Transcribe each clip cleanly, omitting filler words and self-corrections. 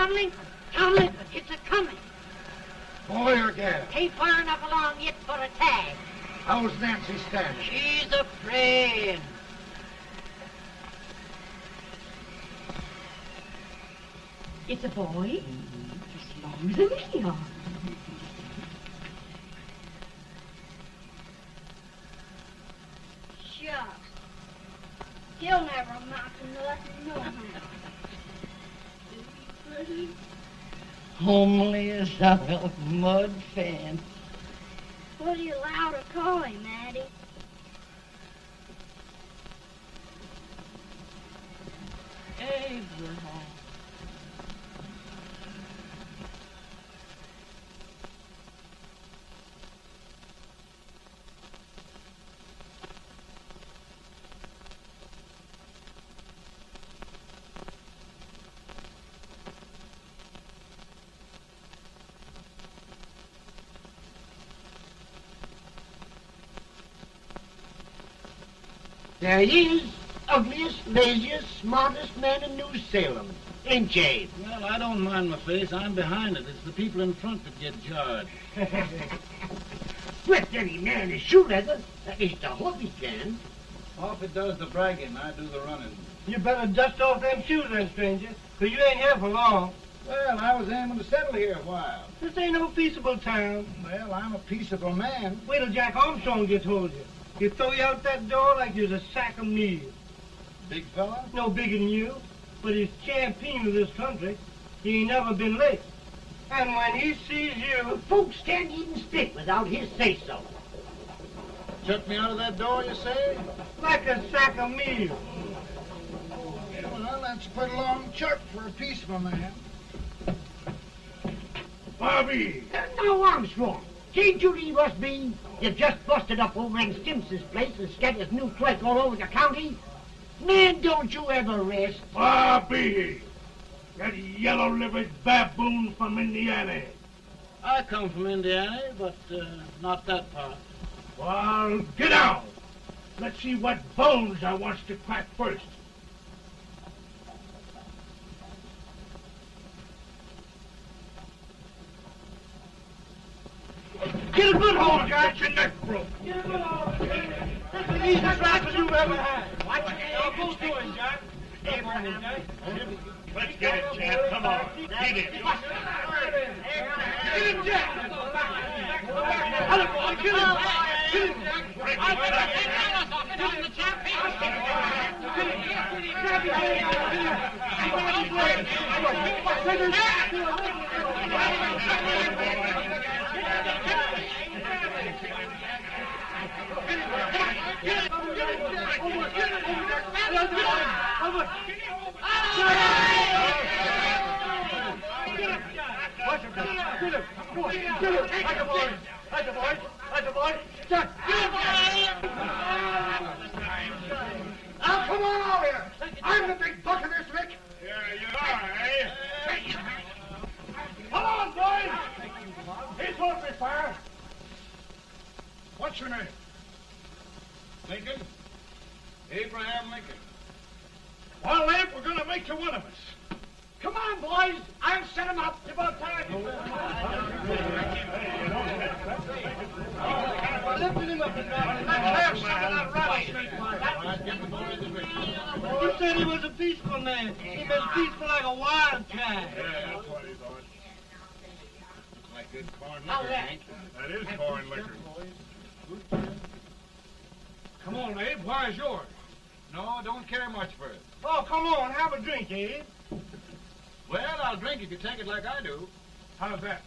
Tomlin, Tomlin, it's a-coming. Boy or gal? Ain't far enough along yet for a tag. How's Nancy standing? She's a-praying. It's a boy, as long as an ear. Shucks. He'll never amount to nothing, no how. Pretty. Homely as a mud fence. What do you allow to call him, Addie? Abraham. There he is, ugliest, laziest, smartest man in New Salem, ain't Jay? Well, I don't mind my face. I'm behind it. It's the people in front that get jarred. With any man in shoe leather, at least I hope he can. Off it does the bragging. I do the running. You better dust off them shoes then, stranger, 'cause you ain't here for long. Well, I was aiming to settle here a while. This ain't no peaceable town. Well, I'm a peaceable man. Wait till Jack Armstrong gets hold of you. He'll throw you out that door like you're a sack of meal. Big fella? No bigger than you, but he's champion of this country. He ain't never been late. And when he sees you... Folks can't even speak without his say-so. Chuck me out of that door, you say? Like a sack of meal. Well, that's a pretty long chuck for a peaceable man. Bobby! Now, Armstrong, can't you leave us be? You've just busted up over in Stimpson's place and scattered new clerk all over the county. Man, don't you ever rest. Bobby! That yellow-livered baboon from Indiana. I come from Indiana, but not that part. Well, get out. Let's see what bones I wants to crack first. Get a good hold, Jack. Get your neck broke. Get a good hold. That's the easiest rifle you've ever had. Watch it. Now, go to it, Jack. Abraham, Jack. Let's get it, Jack. Come on. Get it. Get him, Jack. Hello, boy. Get him. Get him, Jack. Get him, the champion. Get him. Grab him. Now, come on over here. I'm the big buck of this lick. Yeah, you are, eh? Come on, boys. He's holding me fire. What's your name? Lincoln? Abraham Lincoln. Well, Abe, we're going to make you one of us. Come on, boys. I'll set him up. It's about time. Lifting him up and down. Let's have some of that rattlesnake. You said he was a peaceful man. He was peaceful like a wildcat. Yeah, that's what he thought. Looks like good corn liquor, Hank. That is corn liquor. Come on, Abe. Where's yours? No, don't care much for it. Oh, come on. Have a drink, Abe. Well, I'll drink if you take it like I do. How's that?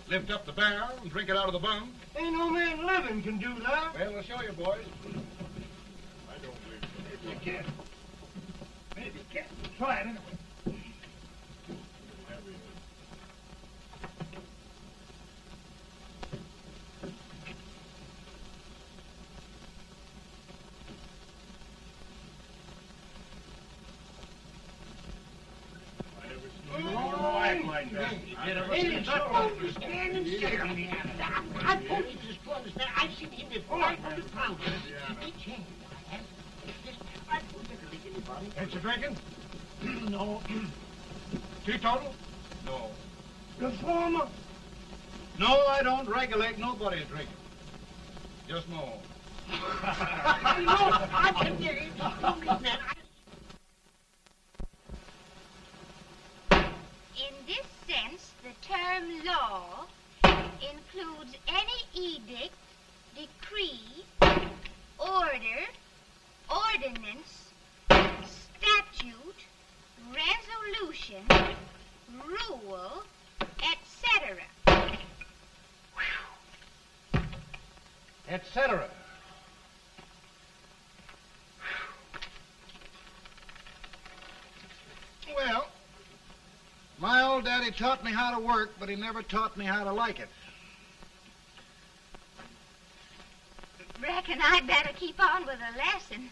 Lift up the barrel and drink it out of the bung. Ain't no man living can do that. Well, I'll show you, boys. I don't believe so. Maybe you can. Maybe you can. Try it anyway. Act like that. Hey, stand and sit on me. I told you this brother. I've seen him before. 500 pounds. Each hand. I told you to make anybody. Ain't you drinking? No. Teetotal? No. Reformer? No, I don't regulate nobody's drinking. Just my own. I can get it. In this sense, the term law includes any edict, decree, order, ordinance, statute, resolution, rule, etc. Etc. Well, my old daddy taught me how to work, but he never taught me how to like it. Reckon I'd better keep on with the lesson.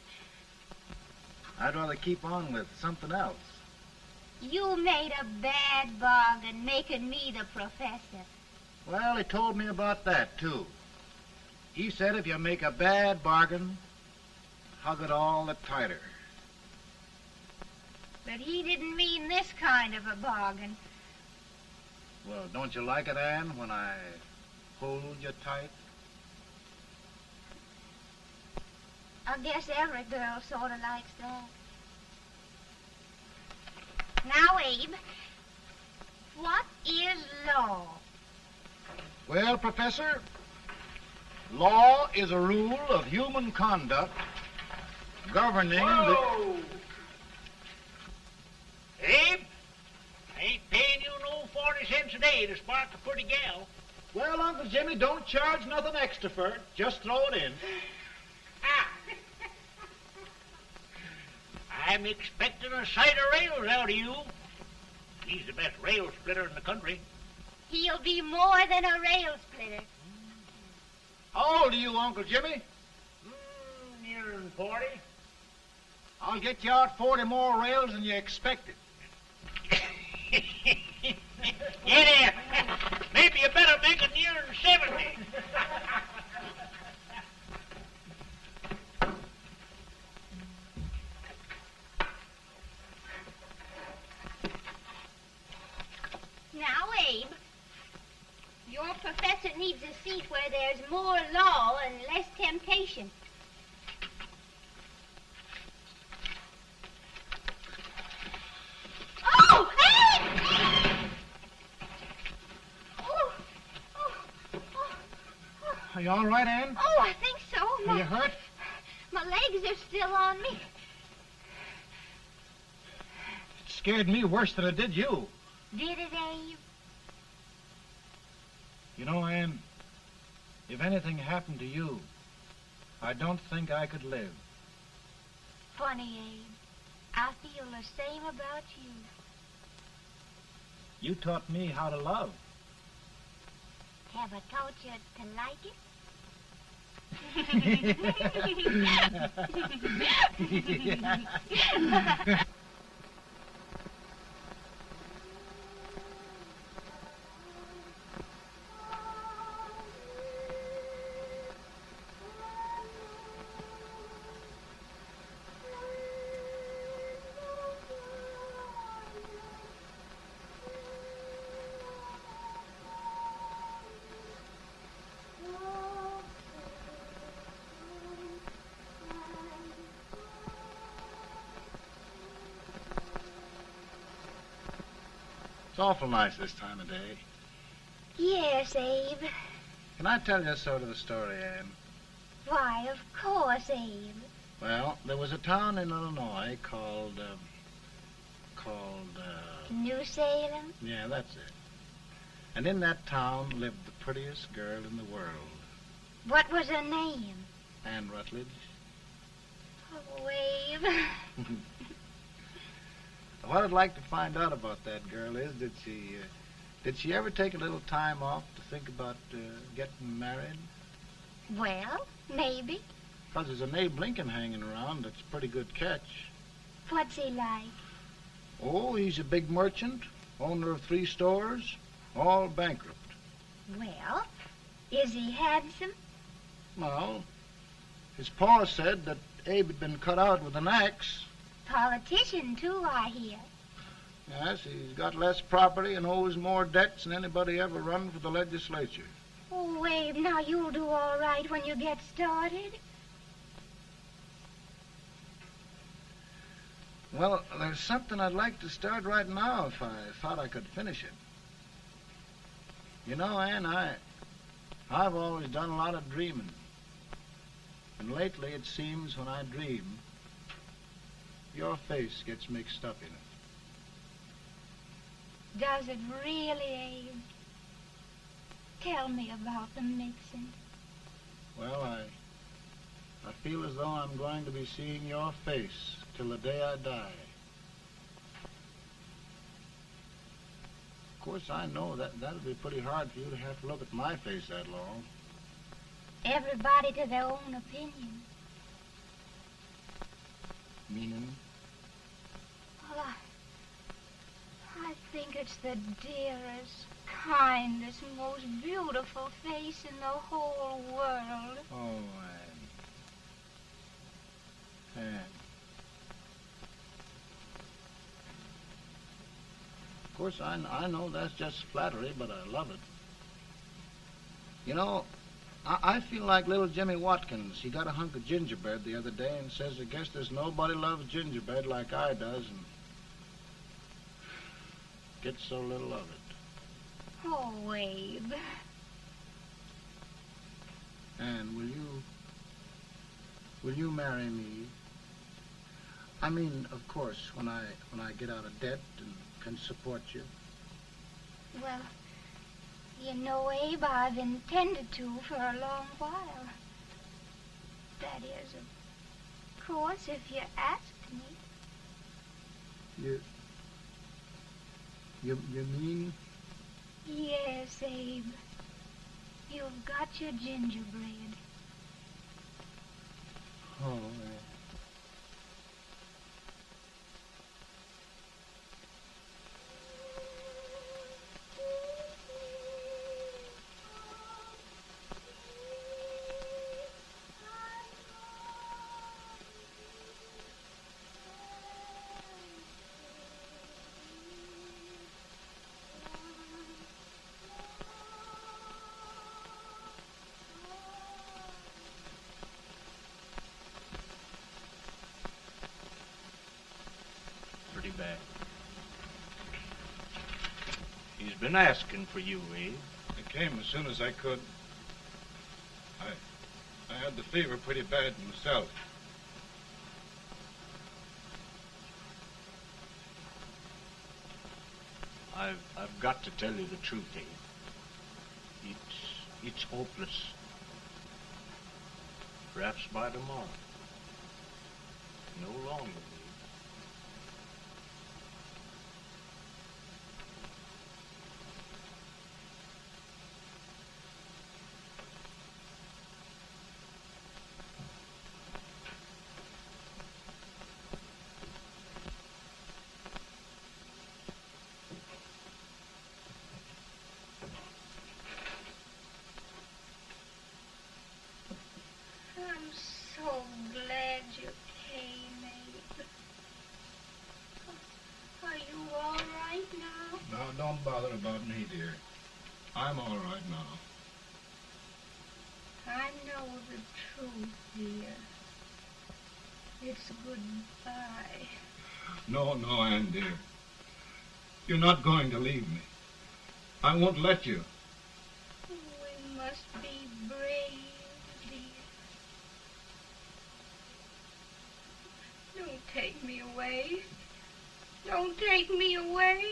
I'd rather keep on with something else. You made a bad bargain making me the professor. Well, he told me about that, too. He said if you make a bad bargain, hug it all the tighter. But he didn't mean this kind of a bargain. Well, don't you like it, Ann, when I hold you tight? I guess every girl sort of likes that. Now, Abe, what is law? Well, Professor, law is a rule of human conduct governing Whoa! Abe, I ain't paying you no 40 cents a day to spark a pretty gal. Well, Uncle Jimmy, don't charge nothing extra for it. Just throw it in. Ah. I'm expecting a sight of rails out of you. He's the best rail splitter in the country. He'll be more than a rail splitter. How old are you, Uncle Jimmy? Nearing 40. I'll get you out 40 more rails than you expected. Get here. Maybe you better make it nearing 70. Now, Abe, your professor needs a seat where there's more law and less temptation. Oh, Abe! Oh, oh, oh, oh. Are you all right, Ann? Oh, I think so. Are you hurt? My legs are still on me. It scared me worse than it did you. Did it, Abe? You know, Ann, if anything happened to you, I don't think I could live. Funny, Abe. I feel the same about you. You taught me how to love. Have I taught you to like it? It's awful nice this time of day. Yes, Abe. Can I tell you sort of the story, Ann? Why, of course, Abe. Well, there was a town in Illinois called, New Salem? yeah, that's it. And in that town lived the prettiest girl in the world, What was her name? Ann Rutledge. Oh, Abe. What I'd like to find out about that girl is, did she ever take a little time off to think about getting married? Well, maybe. Because there's an Abe Lincoln hanging around that's a pretty good catch. What's he like? Oh, he's a big merchant, owner of 3 stores, all bankrupt. Well, is he handsome? Well, his pa said that Abe had been cut out with an axe. Politician, too, I hear. Yes, he's got less property and owes more debts than anybody ever run for the legislature. Oh, Abe, now you'll do all right when you get started. Well, there's something I'd like to start right now if I thought I could finish it. You know, Ann, I've always done a lot of dreaming. And lately it seems when I dream, your face gets mixed up in it. Does it really, Abe? Tell me about the mixing. Well, I feel as though I'm going to be seeing your face till the day I die. Of course, I know that'll be pretty hard for you to have to look at my face that long. Everybody to their own opinion. Meaning? Well, I think it's the dearest, kindest, most beautiful face in the whole world. Oh, Ann. Ann. Of course, I know that's just flattery, but I love it. You know, I feel like little Jimmy Watkins. He got a hunk of gingerbread the other day and says, I guess there's nobody loves gingerbread like I does, and gets so little of it. Oh, Abe. Ann, will you marry me? I mean, of course, when I get out of debt and can support you. Well, you know, Abe, I've intended to for a long while. That is, of course, if you asked me. You mean? Yes, Abe. You've got your gingerbread. Oh, Pretty bad. He's been asking for you, Abe. I came as soon as I could. I had the fever pretty bad myself. I've got to tell you the truth, Abe. It's hopeless. Perhaps by tomorrow. No longer, Abe. I'm so glad you came, Abe. Are you all right now? Now, don't bother about me, dear. I'm all right now. I know the truth, dear. It's goodbye. No, Ann, dear. You're not going to leave me. I won't let you. We must be brave, dear. Don't take me away. Don't take me away.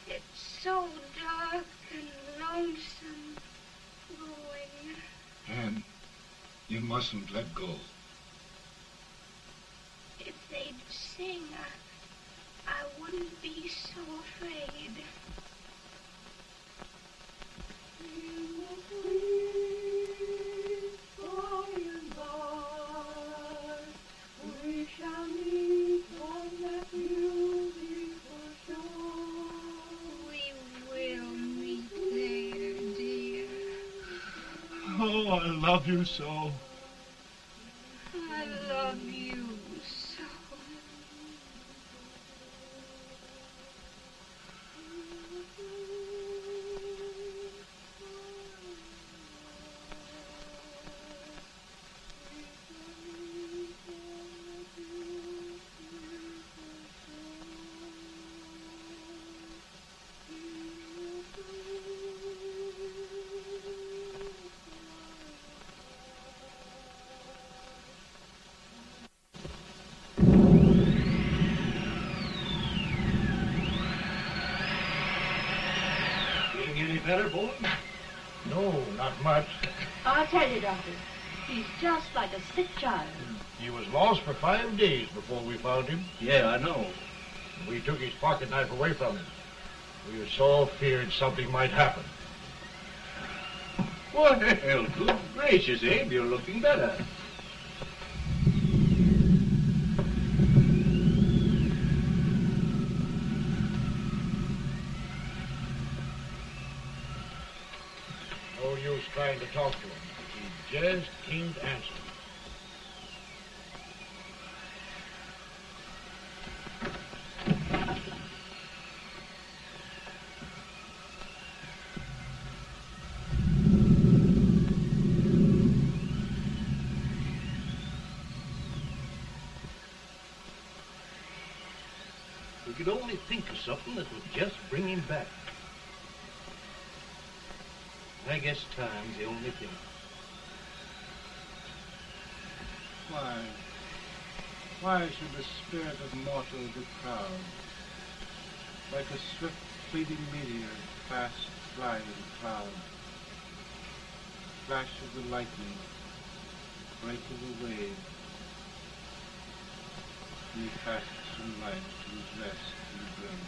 It's so dark and lonesome going. Ann, you mustn't let go. If they'd sing, I wouldn't be so afraid. We shall meet on that beautiful shore. We will meet there, dear. Oh, I love you so. I love you so. better, Bowen? No, not much. I'll tell you, Doctor. He's just like a sick child. He was lost for 5 days before we found him. Yeah, I know. We took his pocket knife away from him. We were so feared something might happen. Well, good gracious, Abe, you're looking better. No use trying to talk to him. He just can't answer. We could only think of something that would just bring him back. I guess time's the only thing. Why should the spirit of mortal be proud? Like a swift fleeting meteor, fast flying cloud. Flash of the lightning, break of the wave. He fasts from life to his rest in the grave.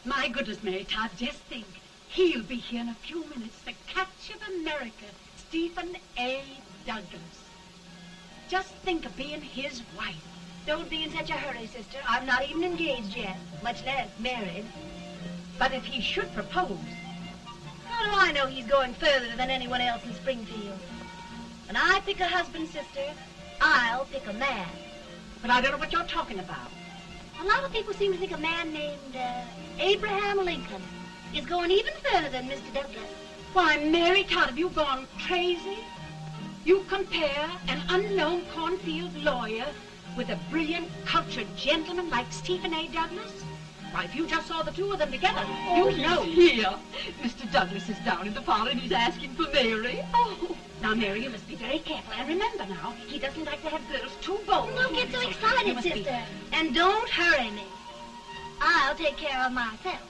My goodness, Mary Todd, just think. He'll be here in a few minutes. The catch of America, Stephen A. Douglas. Just think of being his wife. Don't be in such a hurry, sister. I'm not even engaged yet, much less married. But if he should propose... How do I know he's going further than anyone else in Springfield? When I pick a husband, sister, I'll pick a man. But I don't know what you're talking about. A lot of people seem to think a man named Abraham Lincoln is going even further than Mr. Douglas. Why, Mary Todd, have you gone crazy? You compare an unknown cornfield lawyer with a brilliant, cultured gentleman like Stephen A. Douglas? Why, if you just saw the two of them together, you'd know. Here. Mr. Douglas is down in the parlor and he's asking for Mary. Oh. Now, Mary, you must be very careful. And remember now, he doesn't like to have girls too bold. Don't get so You excited, must be- sister. And don't hurry me. I'll take care of myself.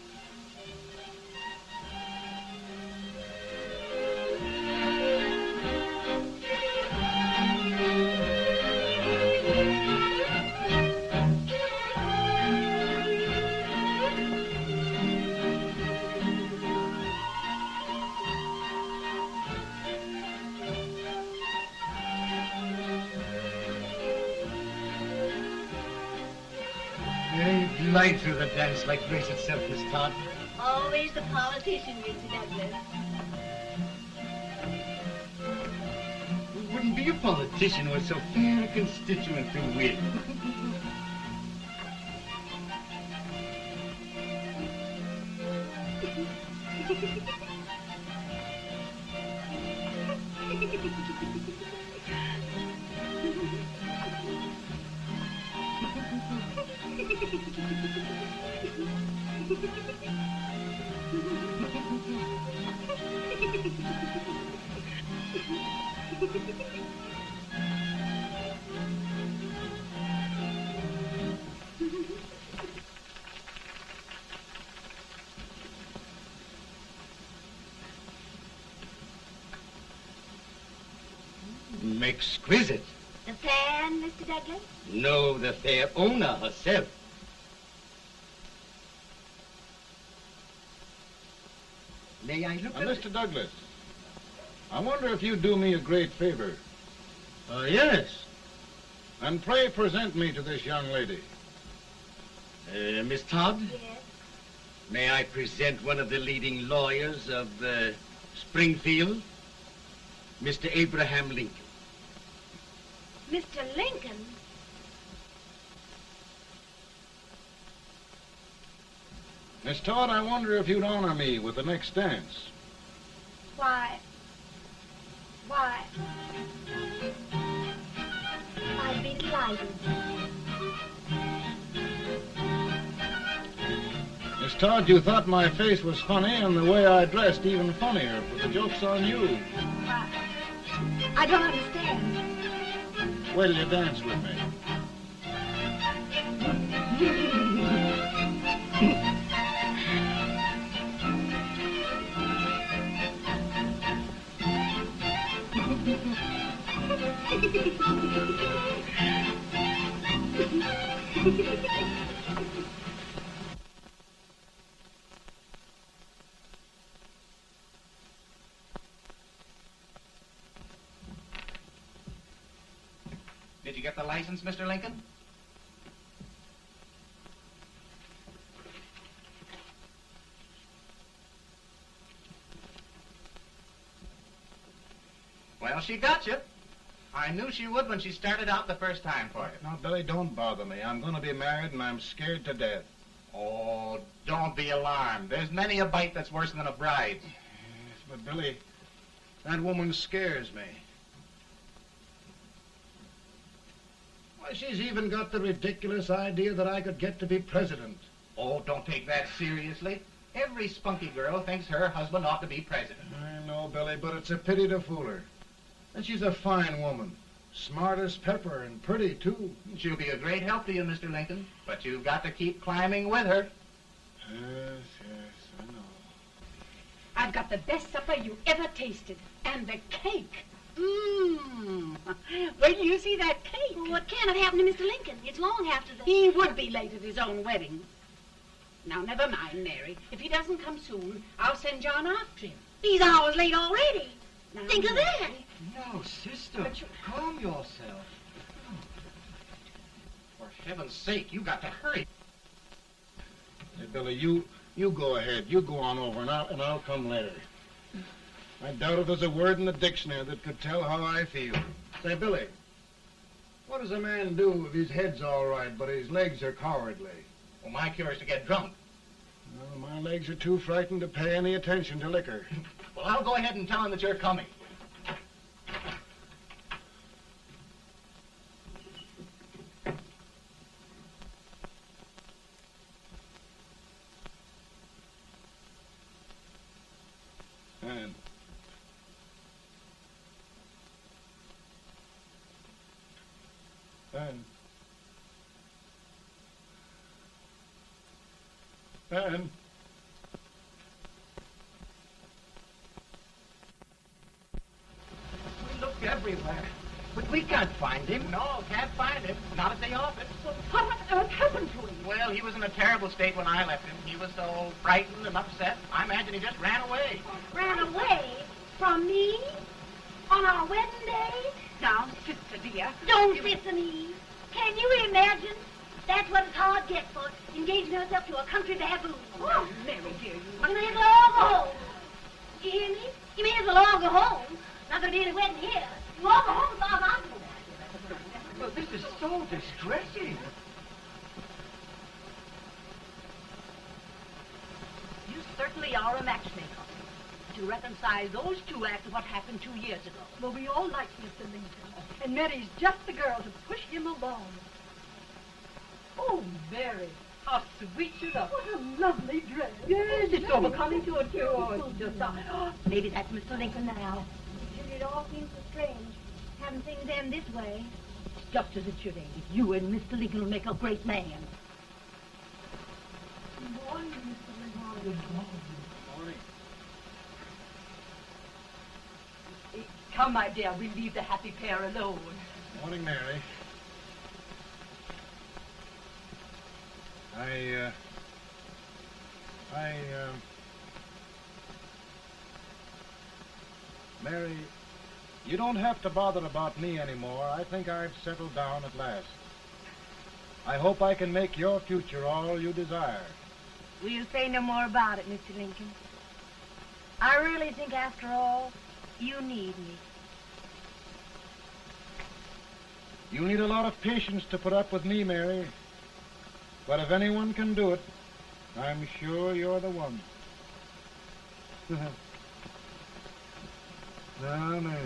They glide through the dance like grace itself, Miss Todd. Always the politician, Mr. Douglas. Who wouldn't be a politician with so fair a constituent to win? Exquisite. The fan, Mr. Douglas? No, the fair owner herself. May I look Now, at it? Mr. Douglas, I wonder if you'd do me a great favor. Yes. And pray present me to this young lady. Miss Todd? Yes. May I present one of the leading lawyers of Springfield, Mr. Abraham Lincoln. Mr. Lincoln? Miss Todd, I wonder if you'd honor me with the next dance. Why? I'd be delighted. Miss Todd, you thought my face was funny and the way I dressed even funnier, but the joke's on you. Why? I don't understand. Will you dance with me? Did you get the license, Mr. Lincoln? Well, she got you. I knew she would when she started out the first time for you. Now, Billy, don't bother me. I'm going to be married and I'm scared to death. Oh, don't be alarmed. There's many a bite that's worse than a bride. Yes, but Billy, that woman scares me. Why, she's even got the ridiculous idea that I could get to be president. Oh, don't take that seriously. Every spunky girl thinks her husband ought to be president. I know, Billy, but it's a pity to fool her. And she's a fine woman. Smart as pepper and pretty, too. She'll be a great help to you, Mr. Lincoln, but you've got to keep climbing with her. Yes, I know. I've got the best supper you ever tasted. And the cake. Mmm. Wait till you see that cake. Well, what can have happened to Mr. Lincoln? It's long after the... He would be late at his own wedding. Now, never mind, Mary. If he doesn't come soon, I'll send John after him. He's hours late already. Now, Think of that. No, sister. Calm yourself. For heaven's sake, you got to hurry. Hey, Billy, you go ahead. You go on over, and I'll come later. I doubt if there's a word in the dictionary that could tell how I feel. Say, Billy, what does a man do if his head's all right, but his legs are cowardly? Well, my cure is to get drunk. Well, my legs are too frightened to pay any attention to liquor. Well, I'll go ahead and tell him that you're coming. Ann. We looked everywhere, but we can't find him. No, can't find him. Not at the office. Well, what on earth happened to him? Well, he was in a terrible state when I left him. He was so frightened and upset. I imagine he just ran away. Ran away from me on our wedding day? Now, sister dear. Don't sister me. Can you imagine? That's what his heart gets for engaging herself to a country baboon. Oh, Mary dear, You may as well all go home. You hear me? You may as well all go home. Not going to be any wedding here. You all go home as far as I'm concerned. Well, this is so distressing. You certainly are a matchmaker. To reconcile those two after what happened 2 years ago. Well, we all like Mr. Lincoln. And Mary's just the girl to push him along. Oh, Mary, how sweet you look. What a lovely dress. Yes, it's overcoming to it, too. Oh, it's just... maybe that's Mr. Lincoln now. It all seems so strange. Having things end this way. It's just as it should end. You and Mr. Lincoln will make a great man. Good morning, Mr. Lincoln. Good morning. Come, my dear, we'll leave the happy pair alone. Morning, Mary. Mary, you don't have to bother about me anymore. I think I've settled down at last. I hope I can make your future all you desire. We'll say no more about it, Mr. Lincoln. I really think, after all, you need me. You need a lot of patience to put up with me, Mary. But if anyone can do it, I'm sure you're the one. No, no.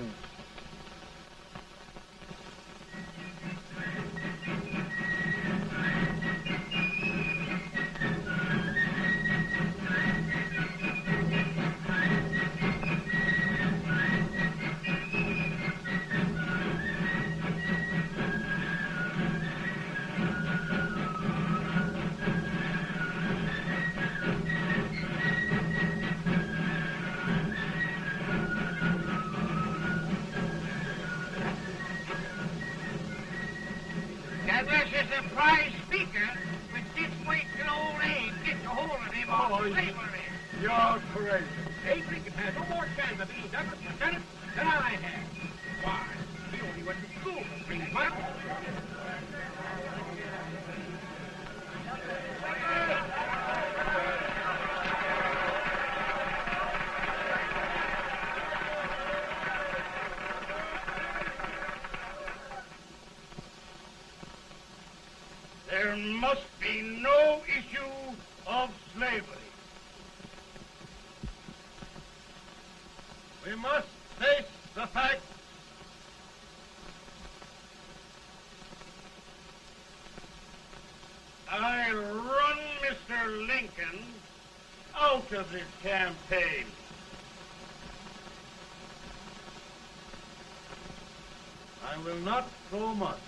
That was a surprise speaker, but just wait till old Abe gets a hold of him on slavery. You're crazy. Abe Lincoln has no more chance of being Douglas Lieutenant than I have. Why? He only went to school for 3 months. There must be no issue of slavery. We must face the fact I run Mr. Lincoln out of this campaign. I will not throw much.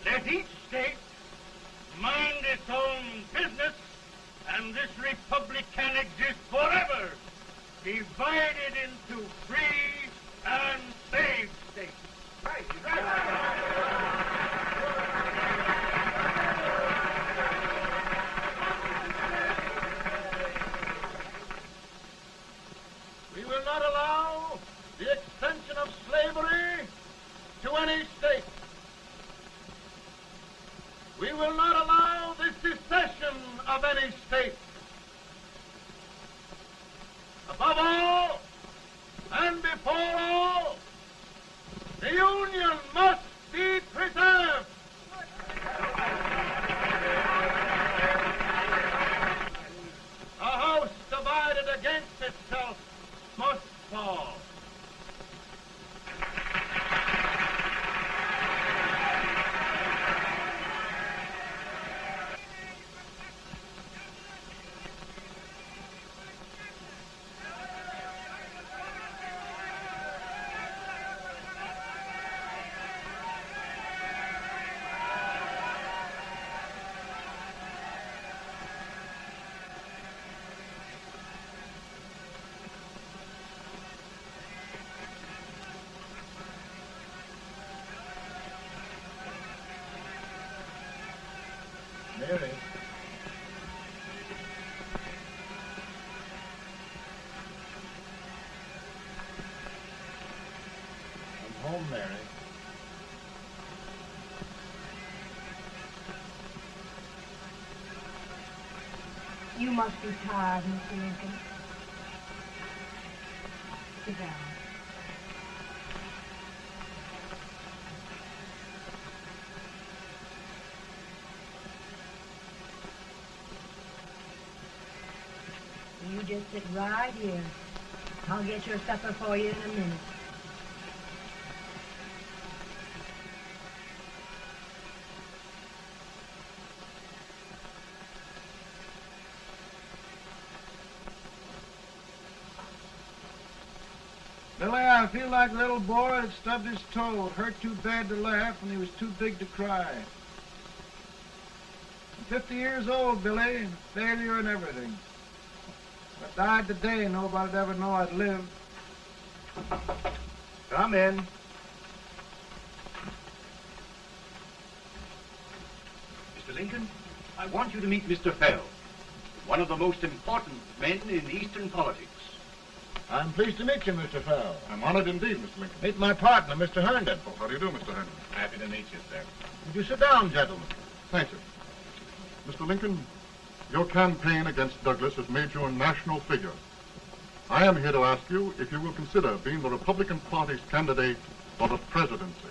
Let each state mind its own business, and this republic can exist forever, divided into free and slave states. Right, right. We will not allow the extension of slavery to any state. We will not allow the secession of any state. Above all, and before all, the Union must be preserved. A house divided against itself must fall. home, Mary. You must be tired, Mr. Lincoln. Sit down. You just sit right here. I'll get your supper for you in a minute. Billy, I feel like a little boy that stubbed his toe. It hurt too bad to laugh, and he was too big to cry. I'm 50 years old, Billy, failure and everything. If I died today, nobody'd ever know I'd lived. Come in. Mr. Lincoln, I want you to meet Mr. Fell, one of the most important men in Eastern politics. I'm pleased to meet you, Mr. Fell. I'm honored indeed, Mr. Lincoln. Meet my partner, Mr. Herndon. Oh, how do you do, Mr. Henry? Happy to meet you, sir. Would you sit down, gentlemen? Thank you. Mr. Lincoln, your campaign against Douglas has made you a national figure. I am here to ask you if you will consider being the Republican Party's candidate for the presidency.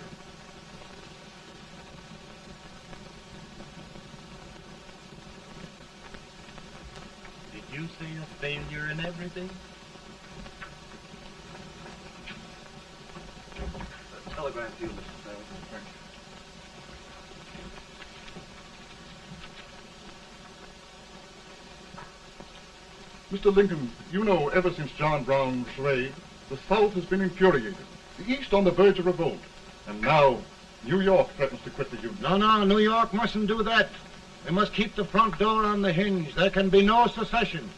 Did you say a failure in everything? A telegram to you, Mr. Fell. Thank you. Mr. Lincoln, you know ever since John Brown's raid, the South has been infuriated, the East on the verge of revolt, and now New York threatens to quit the Union. No, New York mustn't do that. They must keep the front door on the hinge. There can be no secession.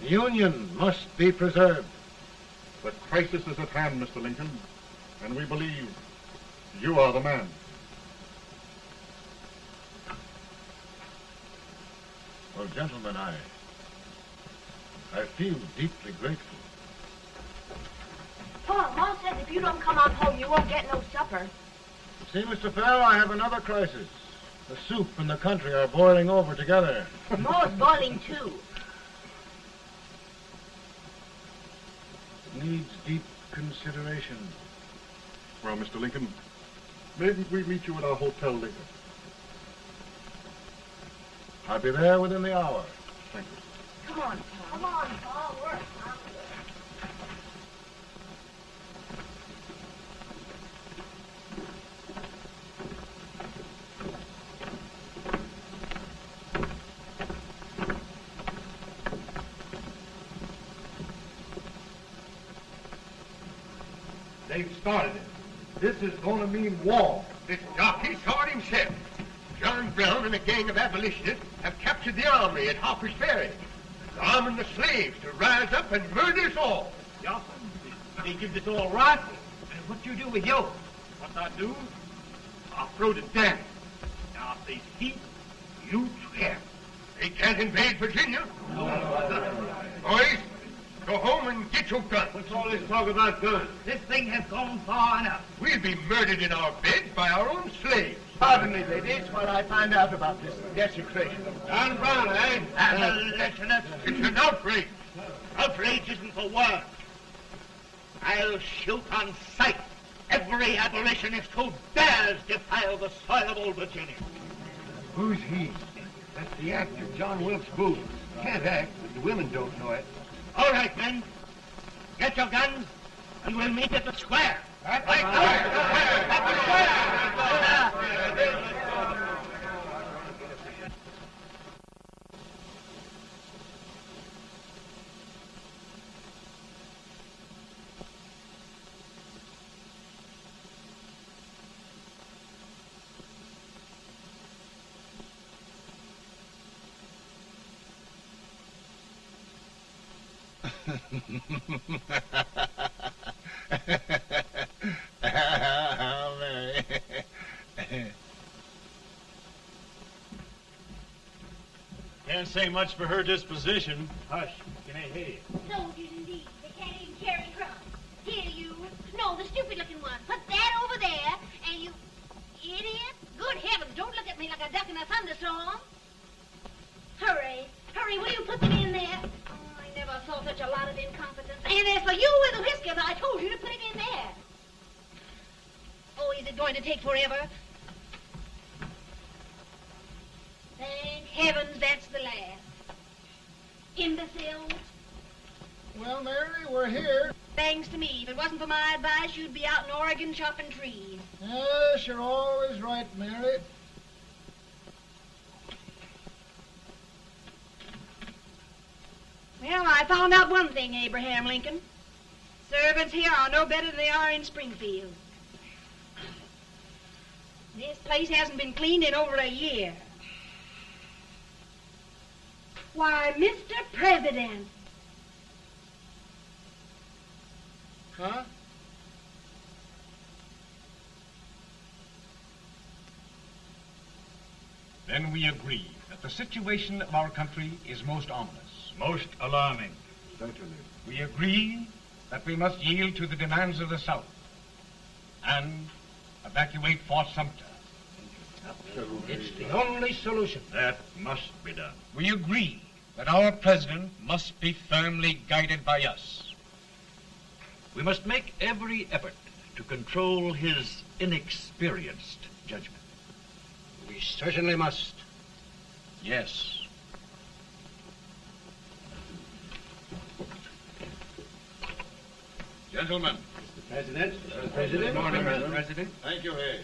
The Union must be preserved. The crisis is at hand, Mr. Lincoln, and we believe you are the man. Well, gentlemen, I feel deeply grateful. Pa, Ma says if you don't come on home, you won't get no supper. See, Mr. Fell, I have another crisis. The soup and the country are boiling over together. Ma's boiling too. It needs deep consideration. Well, Mr. Lincoln, maybe we meet you at our hotel later. I'll be there within the hour. Thank you. Come on, Pa. Come on, Pa. Work. They've started it. This is going to mean war. This jockey saw it himself. John Brown and a gang of abolitionists have captured the armory at Harper's Ferry. They're arming the slaves to rise up and murder us all. Yeah, they give this all right. And what you do with yours? What I do? I'll throw to them. Now, if they speak, you swear. They can't invade Virginia. Boys, go home and get your guns. What's all this talk about guns? This thing has gone far enough. We'll be murdered in our beds by our own slaves. Pardon me, ladies, while I find out about this desecration. John Brown, eh? Abolitionist. It's an outrage. Outrage isn't for words. I'll shoot on sight every abolitionist who dares defile the soil of old Virginia. Who's he? That's the actor, John Wilkes Booth. Can't act, but the women don't know it. All right, men. Get your guns, and we'll meet at the square. At the Mary. Can't say much for her disposition. Hush, can I hear you? Soldiers indeed. They can't even carry crumbs. Here, you. And as for you with the whiskers, I told you to put it in there. Oh, is it going to take forever? Thank heavens that's the last. Imbecile. Well, Mary, we're here. Thanks to me. If it wasn't for my advice, you'd be out in Oregon chopping trees. Yes, you're always right, Mary. Well, I found out one thing, Abraham Lincoln. Servants here are no better than they are in Springfield. This place hasn't been cleaned in over a year. Why, Mr. President. Huh? Then we agree that the situation of our country is most ominous. Most alarming. Certainly. We agree that we must yield to the demands of the South and evacuate Fort Sumter. It's the only solution. That must be done. We agree that our president must be firmly guided by us. We must make every effort to control his inexperienced judgment. We certainly must. Yes. Gentlemen. Mr. President. Mr. President. Good morning, Mr. President. Thank you, Hay.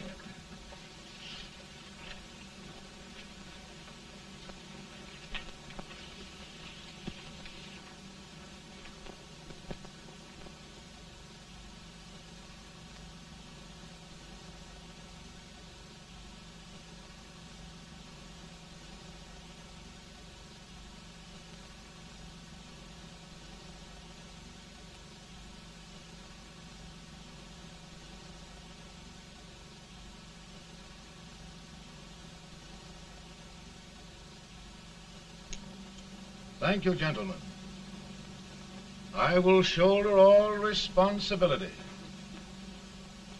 Thank you, gentlemen. I will shoulder all responsibility.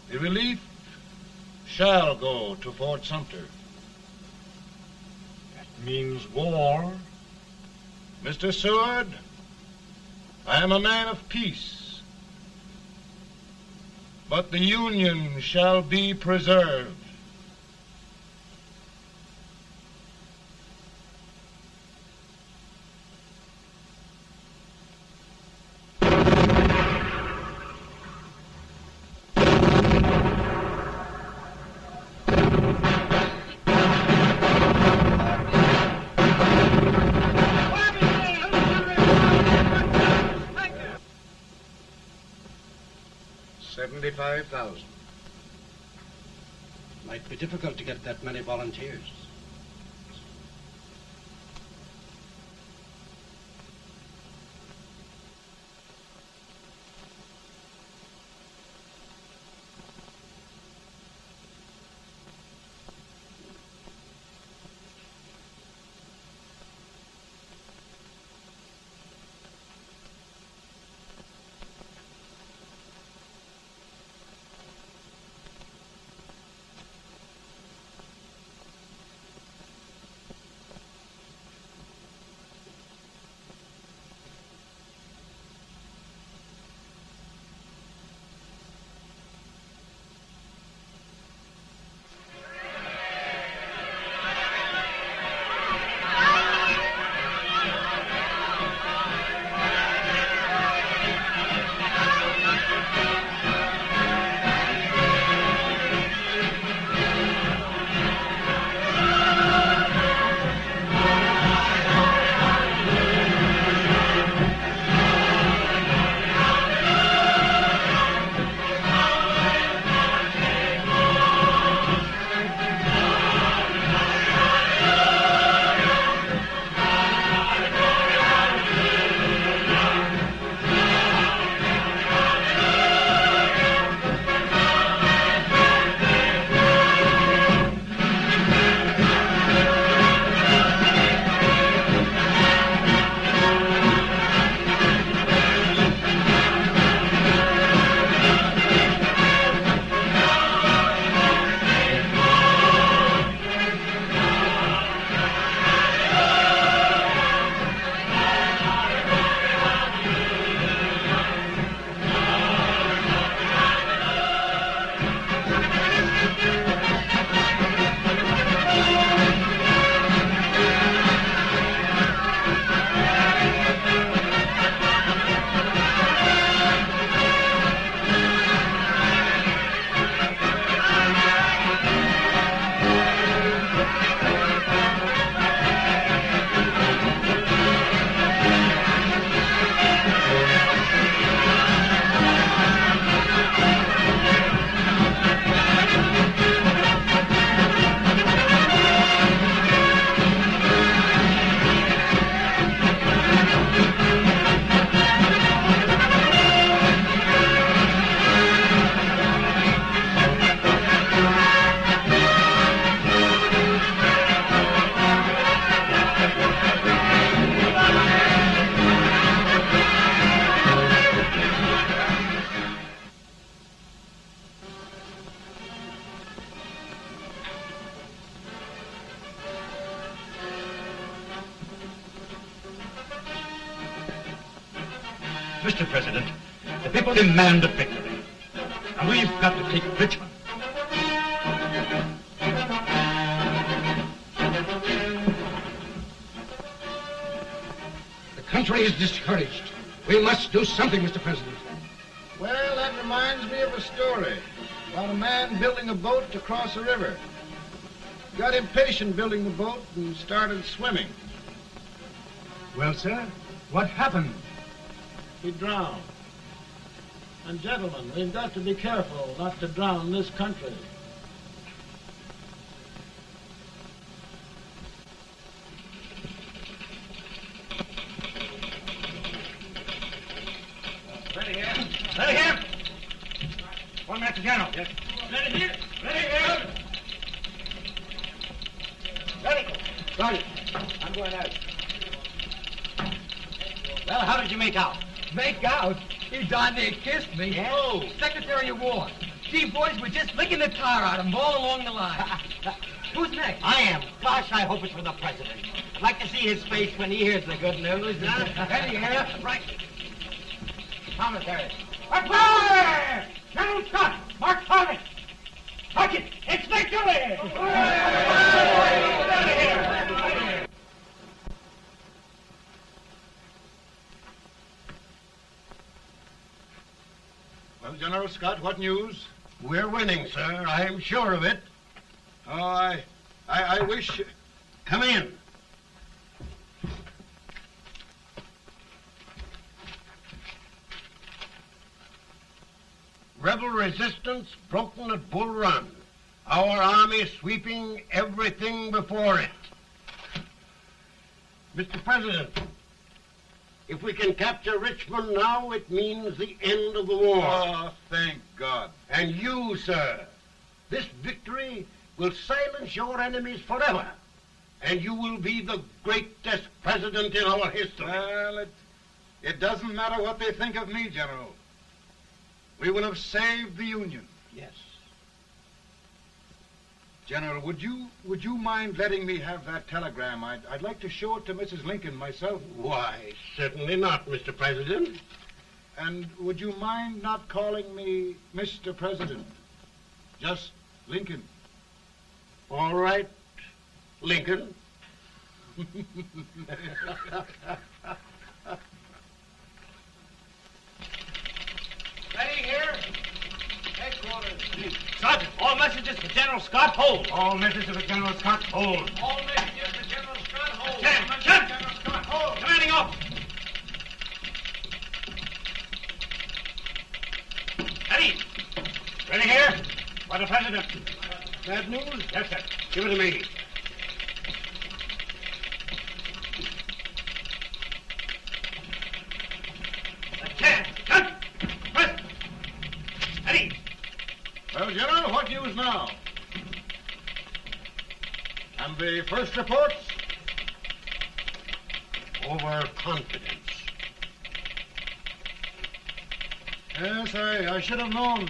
The relief shall go to Fort Sumter. That means war. Mr. Seward, I am a man of peace, but the Union shall be preserved. $75,000. Might be difficult to get that many volunteers. Mr. President, the people demand a victory. And we've got to take Richmond. The country is discouraged. We must do something, Mr. President. Well, that reminds me of a story about a man building a boat to cross a river. Got impatient building the boat and started swimming. Well, sir, what happened? He drowned. And gentlemen, we've got to be careful not to drown this country. Ready here. Ready here. One minute to General. Yes. Ready here. Ready here. Ready. Sergeant, I'm going out. Well, how did you make out? Make out? He darn near kissed me. Yeah? Oh. Secretary of War. Gee, boys, we're just licking the tar out of him all along the line. Who's next? I am. Gosh, I hope it's for the president. I'd like to see his face when he hears the good news. Ready here. Right. Commissary. Fire! General Scott, mark target. Sergeant, it's victory! Well, General Scott, what news? We're winning, sir. I am sure of it. Oh, I wish... Come in. Rebel resistance broken at Bull Run. Our army sweeping everything before it. Mr. President, if we can capture Richmond now, it means the end of the war. Oh, thank God. And you, sir, this victory will silence your enemies forever. And you will be the greatest president in our history. Well, it doesn't matter what they think of me, General. We will have saved the Union. Yes. General, would you mind letting me have that telegram? I'd like to show it to Mrs. Lincoln myself. Why, certainly not, Mr. President. And would you mind not calling me Mr. President? Just Lincoln. All right, Lincoln. Ready here. Headquarters. Sergeant, all messages for General Scott, hold. All messages for General Scott, hold. All messages for General Scott, hold. Stand. General Scott, hold. Commanding officer. Ready. Ready here. For the president. Bad news? Yes, sir. Give it to me. Stand. President. Ready. Well, General, what news now? And the first reports? Overconfidence. Yes, I should have known.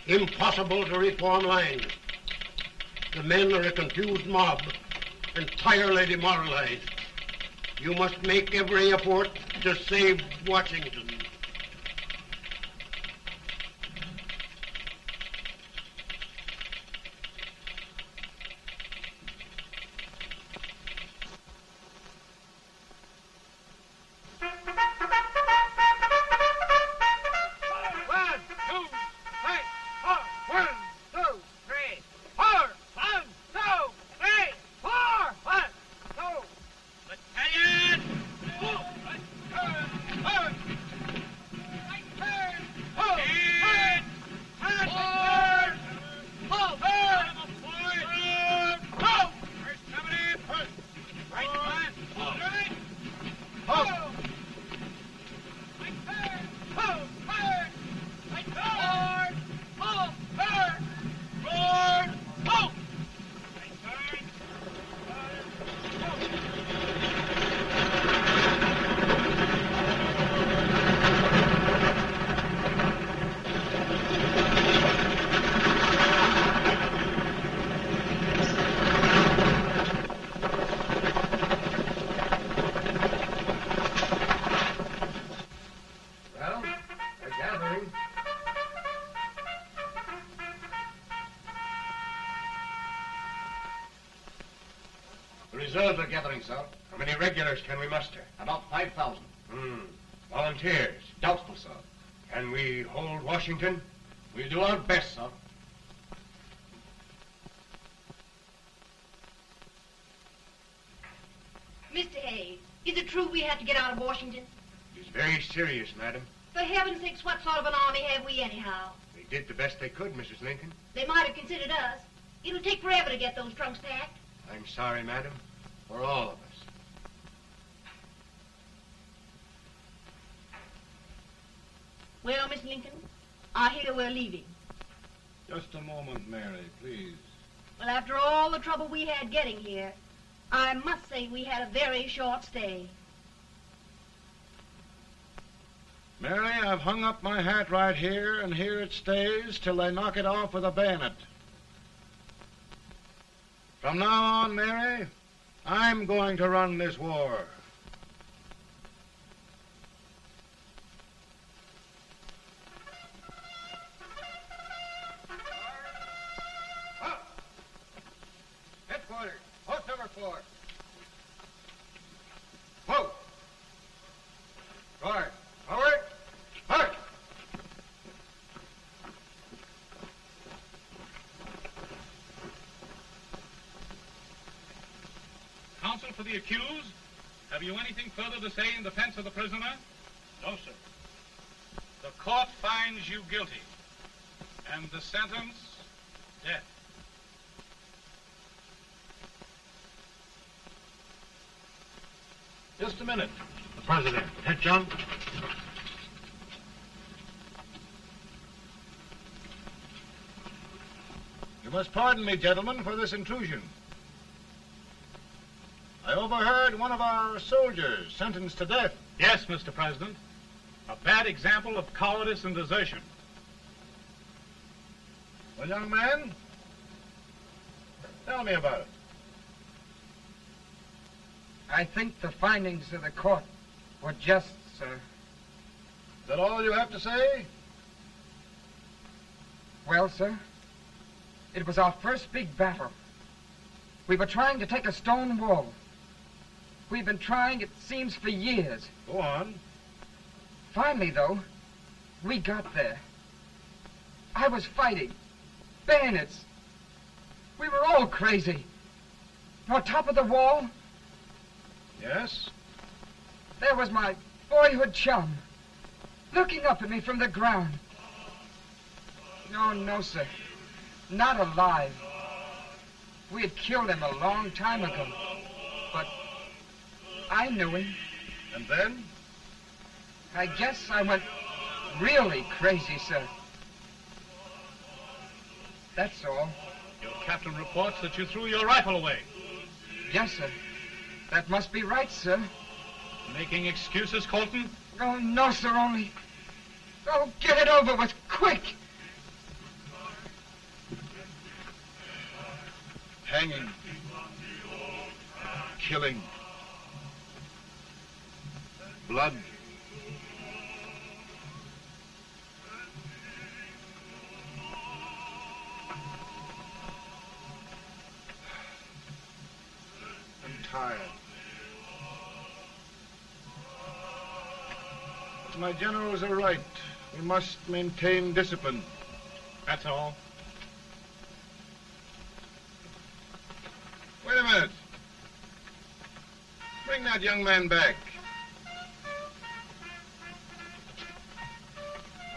Impossible to reform lines. The men are a confused mob, entirely demoralized. You must make every effort to save Washington. Reserves are gathering, sir. How many regulars can we muster? About 5,000. Volunteers? Doubtful, sir. Can we hold Washington? We'll do our best, sir. Mr. Hayes, is it true we have to get out of Washington? It's very serious, madam. For heaven's sakes, what sort of an army have we anyhow? They did the best they could, Mrs. Lincoln. They might have considered us. It'll take forever to get those trunks packed. I'm sorry, madam, for all of us. Well, Miss Lincoln, I hear we're leaving. Just a moment, Mary, please. Well, after all the trouble we had getting here, I must say we had a very short stay. Mary, I've hung up my hat right here, and here it stays till they knock it off with a bayonet. From now on, Mary, I'm going to run this war. Headquarters, post number 4. Whoa! Guard, forward, march! Counsel for the accused, have you anything further to say in defense of the prisoner? No, sir. The court finds you guilty, and the sentence, death. Just a minute. The president. Head, John. You must pardon me, gentlemen, for this intrusion. I overheard one of our soldiers sentenced to death. Yes, Mr. President. A bad example of cowardice and desertion. Well, young man, tell me about it. I think the findings of the court were just, sir. Is that all you have to say? Well, sir, it was our first big battle. We were trying to take a stone wall. We've been trying, it seems, for years. Go on. Finally, though, we got there. I was fighting. Bayonets. We were all crazy. On top of the wall, Yes? there was my boyhood chum, looking up at me from the ground. No, sir. Not alive. We had killed him a long time ago. But I knew him. And then? I guess I went really crazy, sir. That's all. Your captain reports that you threw your rifle away. Yes, sir. That must be right, sir. Making excuses, Colton? Oh, no, sir, only... Oh, get it over with, quick! Hanging. Killing. Blood. I'm tired. But my generals are right. We must maintain discipline. That's all. Wait a minute. Bring that young man back.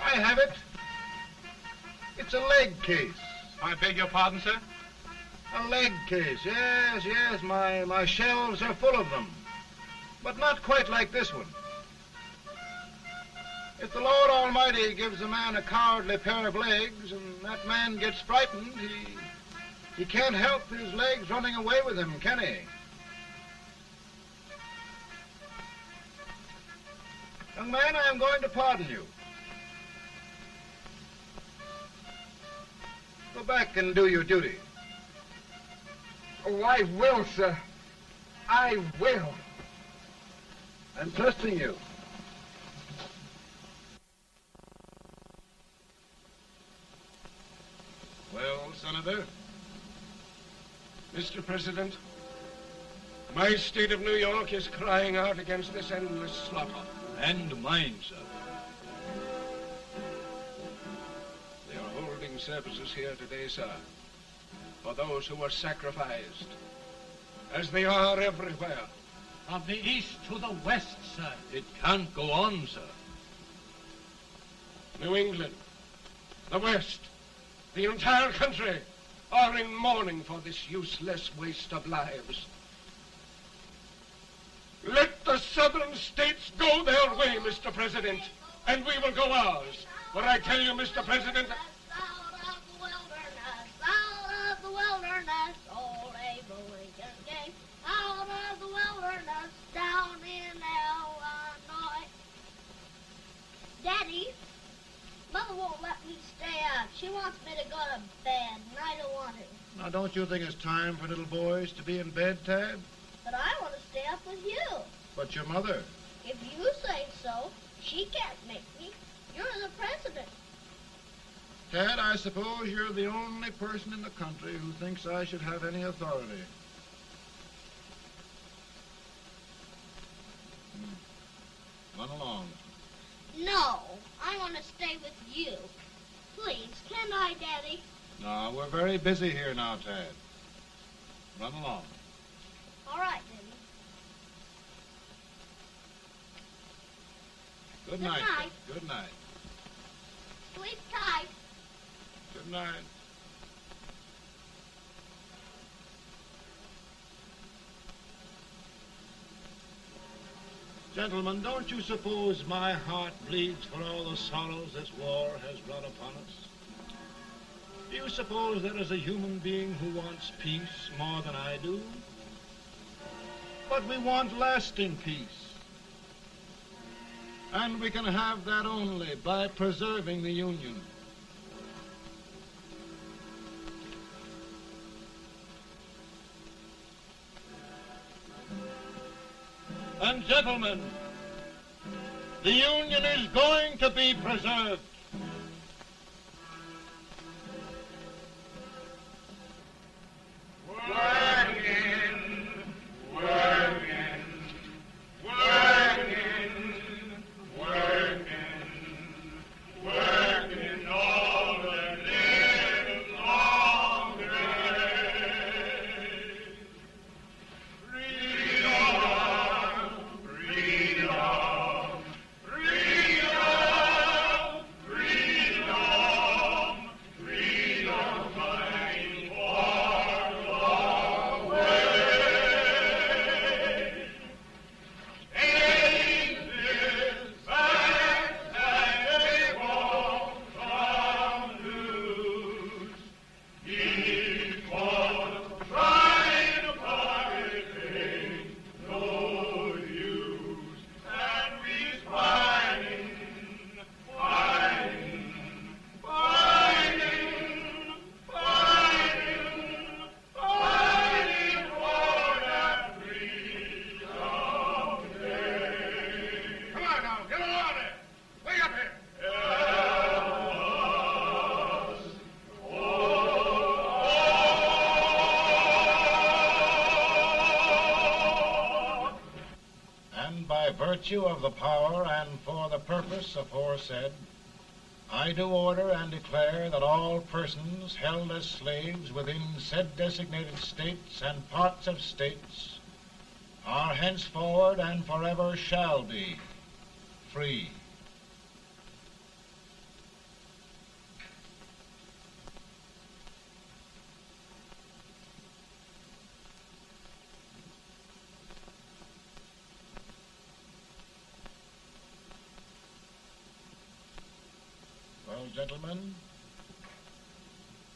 I have it. It's a leg case. I beg your pardon, sir? A leg case, yes. My shelves are full of them. But not quite like this one. If the Lord Almighty gives a man a cowardly pair of legs and that man gets frightened, he can't help his legs running away with him, can he? Young man, I am going to pardon you. Go back and do your duty. Oh, I will, sir. I will. I'm trusting you. Well, Senator? Mr. President, My state of New York is crying out against this endless slaughter. And mine, sir. They are holding services here today, sir, for those who were sacrificed, as they are everywhere. From the east to the west, sir. It can't go on, sir. New England, the West, the entire country are in mourning for this useless waste of lives. Let the southern states go their way, Mr. President, and we will go ours. But I tell you, Mr. President... Out of the wilderness, old Abraham Lincoln came. Out of the wilderness, down in Illinois. Daddy, Mother won't let me stay up. She wants me to go to bed, and I don't want to. Now, don't you think it's time for little boys to be in bed, Tad? But I want to stay up with you. But your mother? If you say so, she can't make me. You're the president. Tad, I suppose you're the only person in the country who thinks I should have any authority. Run along. No, I want to stay with you. Please, can I, Daddy? No, we're very busy here now, Tad. Run along. All right, Daddy. Good night. Good night. Sleep tight. Good night. Gentlemen, don't you suppose my heart bleeds for all the sorrows this war has brought upon us? Do you suppose there is a human being who wants peace more than I do? But we want lasting peace. And we can have that only by preserving the Union. And gentlemen, the Union is going to be preserved. Virtue of the power and for the purpose aforesaid, I do order and declare that all persons held as slaves within said designated states and parts of states are henceforward and forever shall be free. Well, gentlemen,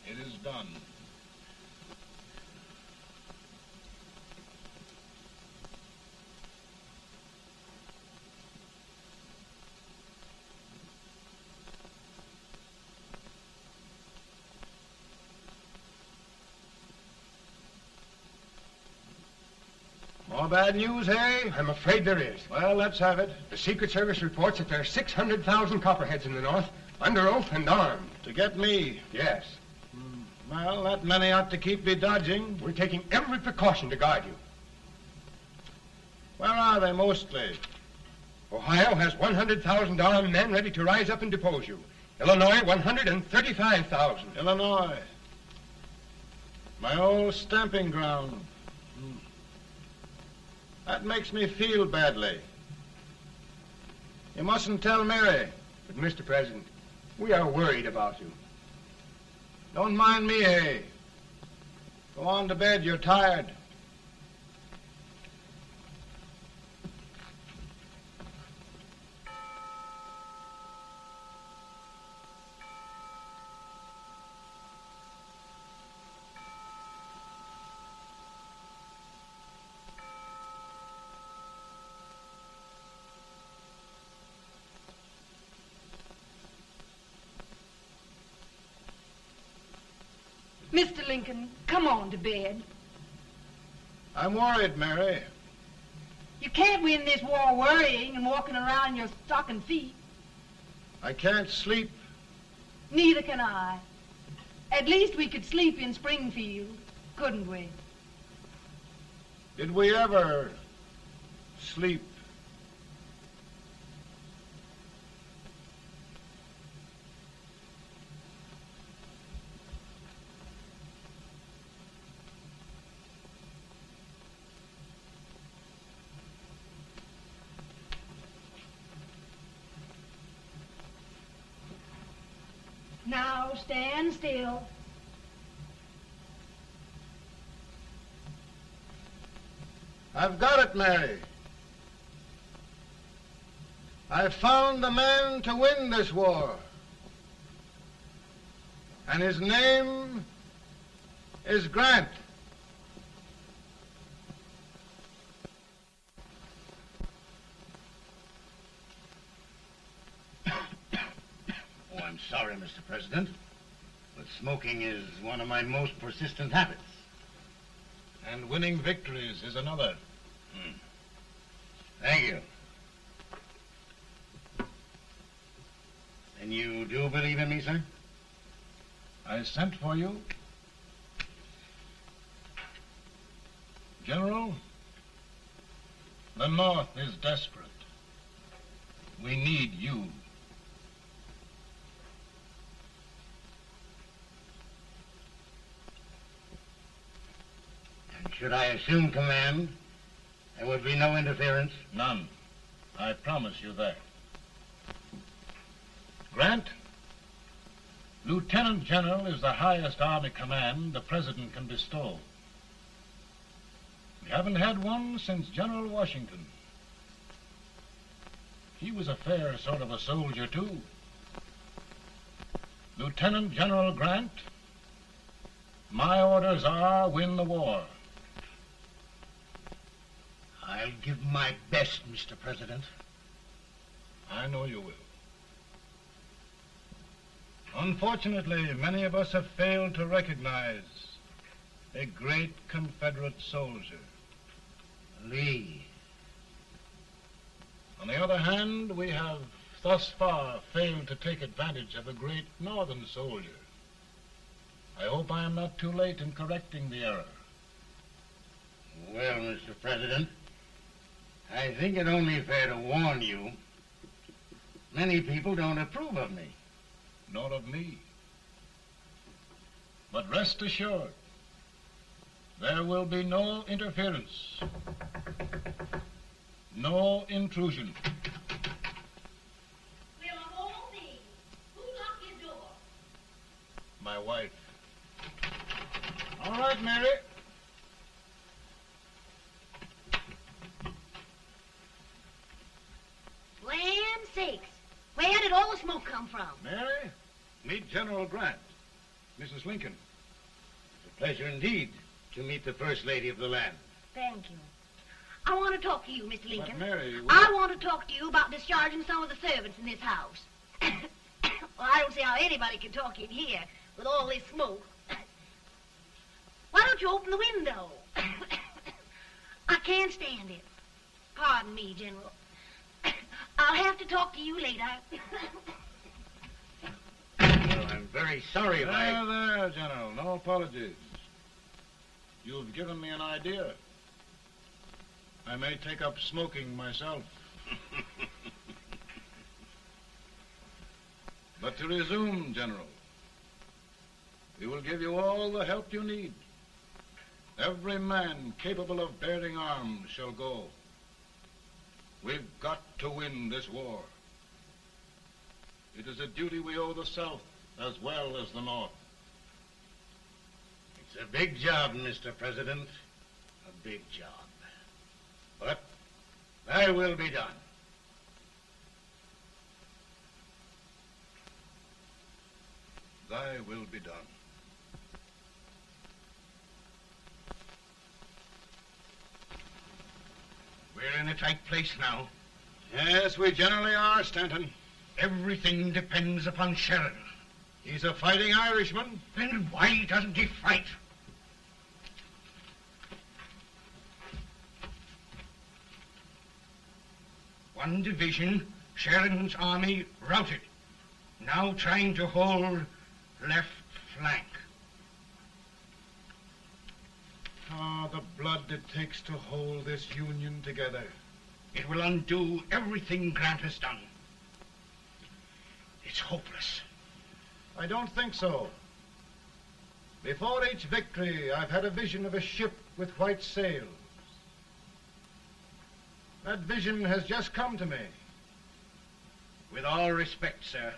it is done. More bad news, eh? I'm afraid there is. Well, let's have it. The Secret Service reports that there are 600,000 copperheads in the North, under oath and armed. To get me? Yes. Well, that many ought to keep me dodging. We're taking every precaution to guard you. Where are they mostly? Ohio has 100,000 men ready to rise up and depose you. Illinois, 135,000. Illinois. My old stamping ground. That makes me feel badly. You mustn't tell Mary. But, Mr. President, we are worried about you. Don't mind me, eh? Go on to bed. You're tired. Mr. Lincoln, come on to bed. I'm worried, Mary. You can't win this war worrying and walking around in your stocking feet. I can't sleep. Neither can I. At least we could sleep in Springfield, couldn't we? Did we ever sleep? Now stand still. I've got it, Mary. I've found the man to win this war. And his name is Grant. Oh, I'm sorry, Mr. President, but smoking is one of my most persistent habits. And winning victories is another. Thank you. And you do believe in me, sir? I sent for you. General, the North is desperate. We need you. And should I assume command, there would be no interference? None. I promise you that. Grant, Lieutenant General is the highest army command the President can bestow. We haven't had one since General Washington. He was a fair sort of a soldier, too. Lieutenant General Grant, my orders are win the war. I'll give my best, Mr. President. I know you will. Unfortunately, many of us have failed to recognize a great Confederate soldier. Lee. On the other hand, we have thus far failed to take advantage of a great Northern soldier. I hope I am not too late in correcting the error. Well, Mr. President, I think it only fair to warn you. Many people don't approve of me. Nor of me. But rest assured, there will be no interference, no intrusion. Well, of all things, who locked your door? My wife. All right, Mary. Land sakes. Where did all the smoke come from? Mary, meet General Grant. Mrs. Lincoln. It's a pleasure indeed to meet the First Lady of the land. Thank you. I want to talk to you, Mr. Lincoln. But Mary, I want to talk to you about discharging some of the servants in this house. Well, I don't see how anybody can talk in here with all this smoke. Why don't you open the window? I can't stand it. Pardon me, General. I'll have to talk to you later. Well, I'm very sorry if There, General. No apologies. You've given me an idea. I may take up smoking myself. But to resume, General, we will give you all the help you need. Every man capable of bearing arms shall go. We've got to win this war. It is a duty we owe the South as well as the North. It's a big job, Mr. President. A big job. But thy will be done. Thy will be done. We're in a tight place now. Yes, we generally are, Stanton. Everything depends upon Sheridan. He's a fighting Irishman. Then why doesn't he fight? One division, Sheridan's army, routed. Now trying to hold left flank. Ah, the blood it takes to hold this Union together. It will undo everything Grant has done. It's hopeless. I don't think so. Before each victory, I've had a vision of a ship with white sails. That vision has just come to me. With all respect, sir,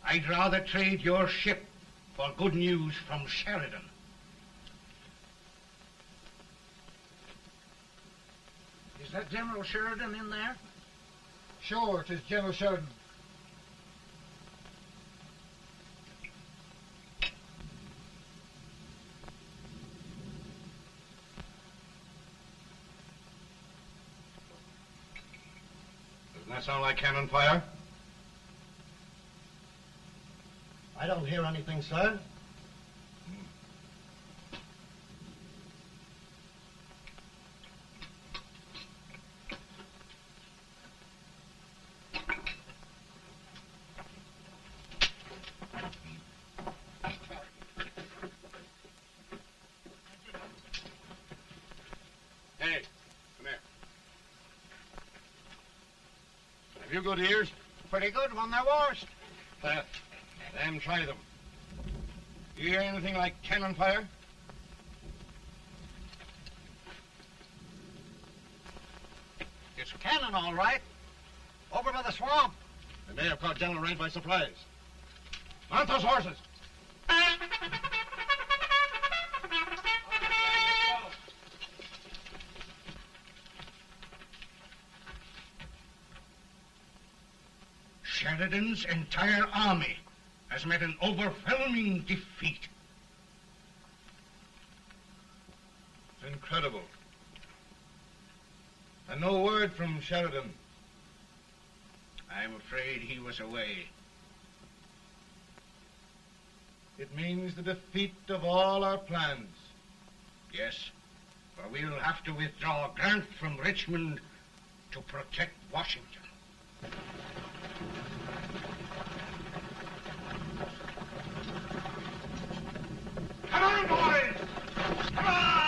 I'd rather trade your ship for good news from Sheridan. Is that General Sheridan in there? Sure, it is General Sheridan. Doesn't that sound like cannon fire? I don't hear anything, sir. Hey, come here. Have you good ears? Pretty good when they're washed. Then try them. You hear anything like cannon fire? It's cannon, all right. Over by the swamp. They may have caught General Rank by surprise. Mount those horses. Sheridan's entire army has met an overwhelming defeat. It's incredible. And no word from Sheridan. I'm afraid he was away. It means the defeat of all our plans. Yes, for we'll have to withdraw Grant from Richmond to protect Washington. Come on, boys! Come on!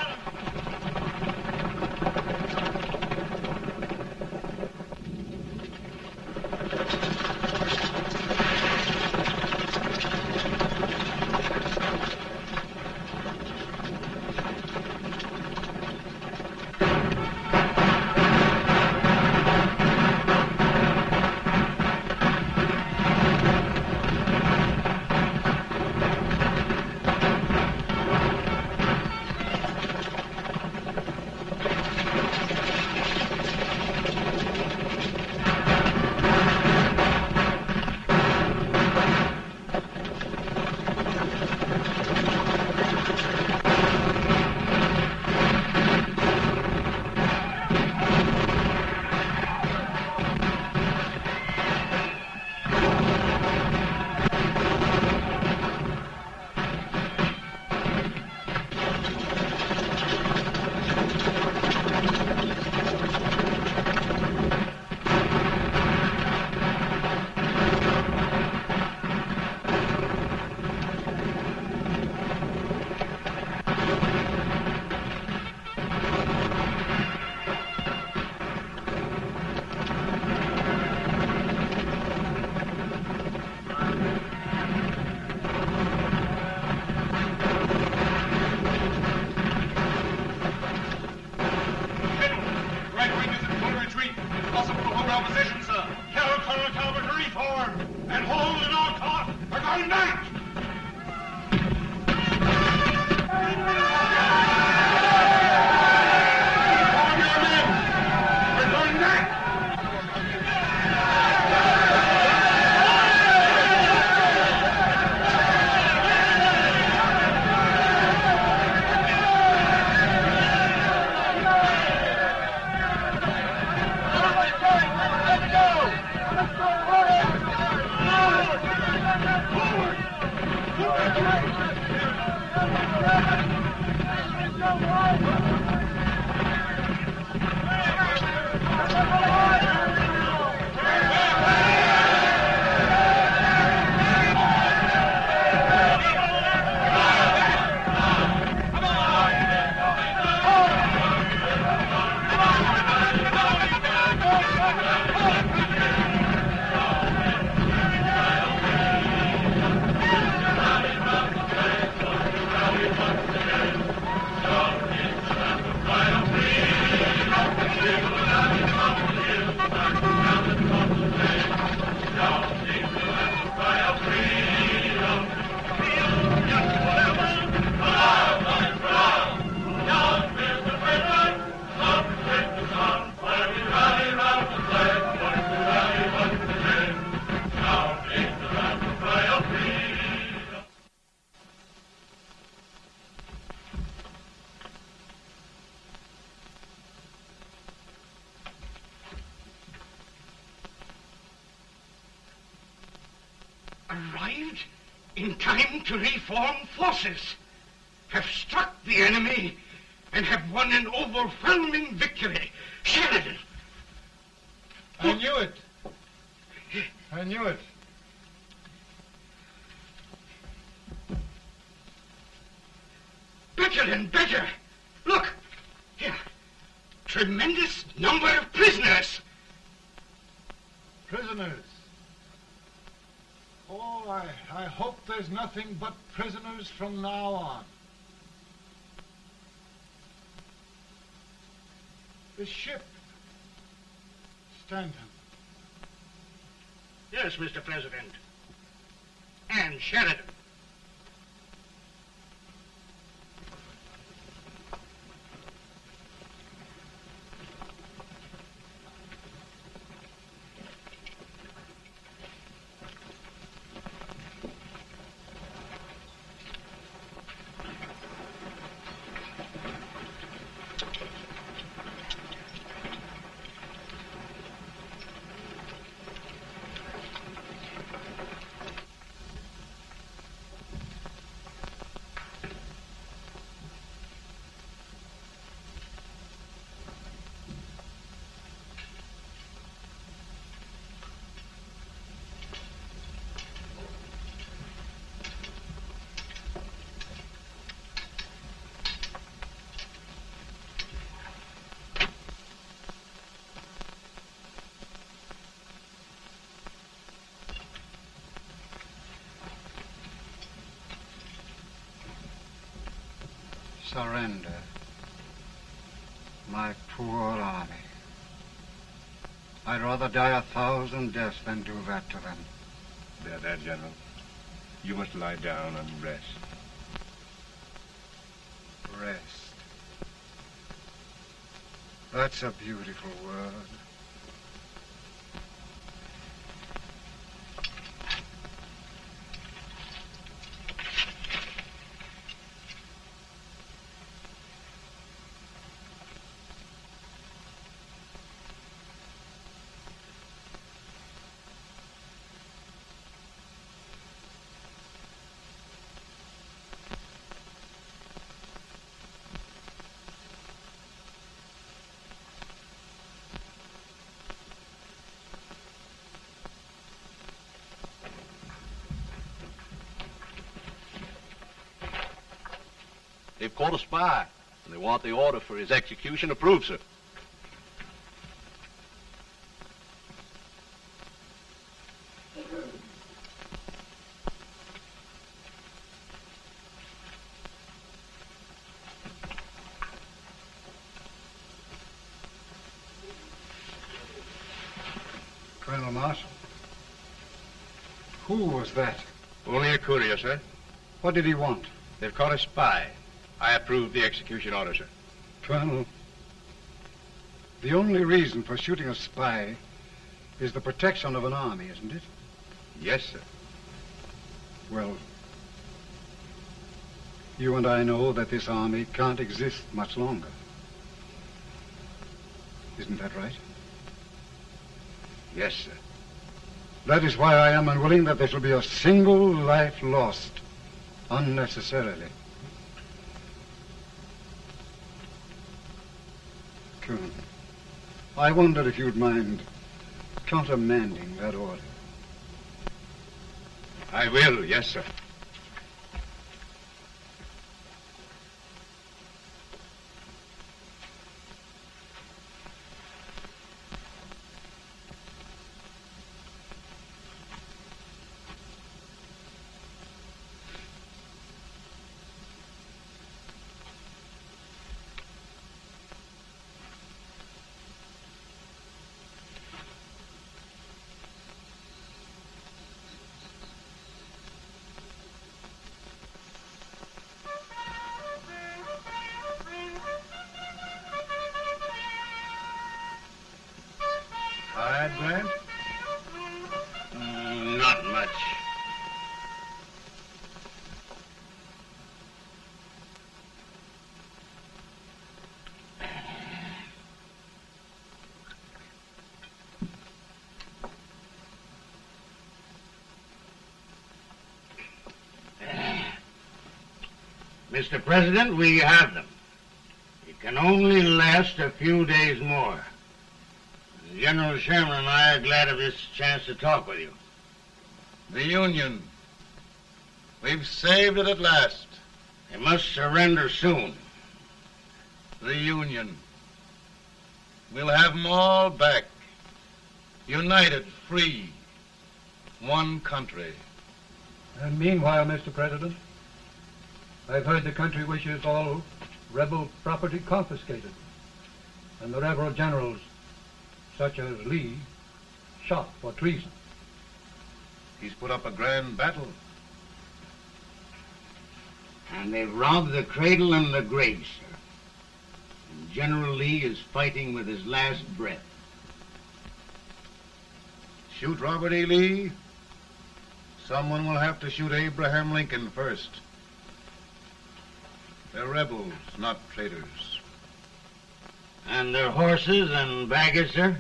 in time to reform forces, have struck the enemy, and have won an overwhelming victory. Sheridan! I knew it. I knew it. Better and better. Look, here. Tremendous number of prisoners. Prisoners? Oh, I hope there's nothing but prisoners from now on. The ship. Stanton. Yes, Mr. President. And Sheridan. Surrender, my poor army. I'd rather die 1,000 deaths than do that to them. There, General. You must lie down and rest. Rest. That's a beautiful word. They've caught a spy, and they want the order for his execution approved, sir. Colonel Marshall, who was that? Only a courier, sir. What did he want? They've caught a spy. I approve the execution order, sir. Colonel, the only reason for shooting a spy is the protection of an army, isn't it? Yes, sir. Well, you and I know that this army can't exist much longer. Isn't that right? Yes, sir. That is why I am unwilling that there shall be a single life lost unnecessarily. Colonel, I wonder if you'd mind countermanding that order. I will, yes, sir. Grant? Not much. Mr. President, we have them. It can only last a few days more. General Sherman and I are glad of this chance to talk with you. The Union. We've saved it at last. They must surrender soon. The Union. We'll have them all back. United, free. One country. And meanwhile, Mr. President, I've heard the country wishes all rebel property confiscated, and the rebel generals, such as Lee, shot for treason. He's put up a grand battle. And they've robbed the cradle and the grave, sir. And General Lee is fighting with his last breath. Shoot Robert E. Lee? Someone will have to shoot Abraham Lincoln first. They're rebels, not traitors. And their horses and baggage, sir?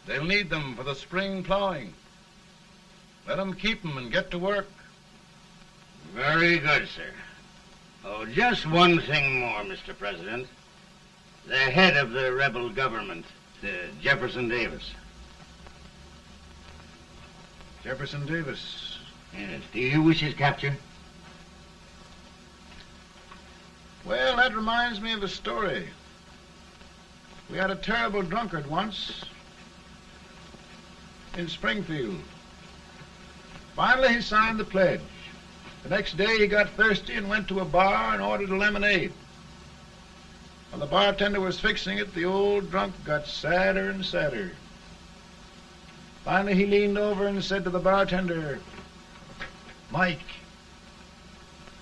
They'll need them for the spring plowing. Let them keep them and get to work. Very good, sir. Oh, just one thing more, Mr. President. The head of the rebel government, Jefferson Davis. Jefferson Davis. Yes. Do you wish his capture? Well, that reminds me of a story. We had a terrible drunkard once in Springfield. Finally, he signed the pledge. The next day, he got thirsty and went to a bar and ordered a lemonade. While the bartender was fixing it, the old drunk got sadder and sadder. Finally, he leaned over and said to the bartender, "Mike,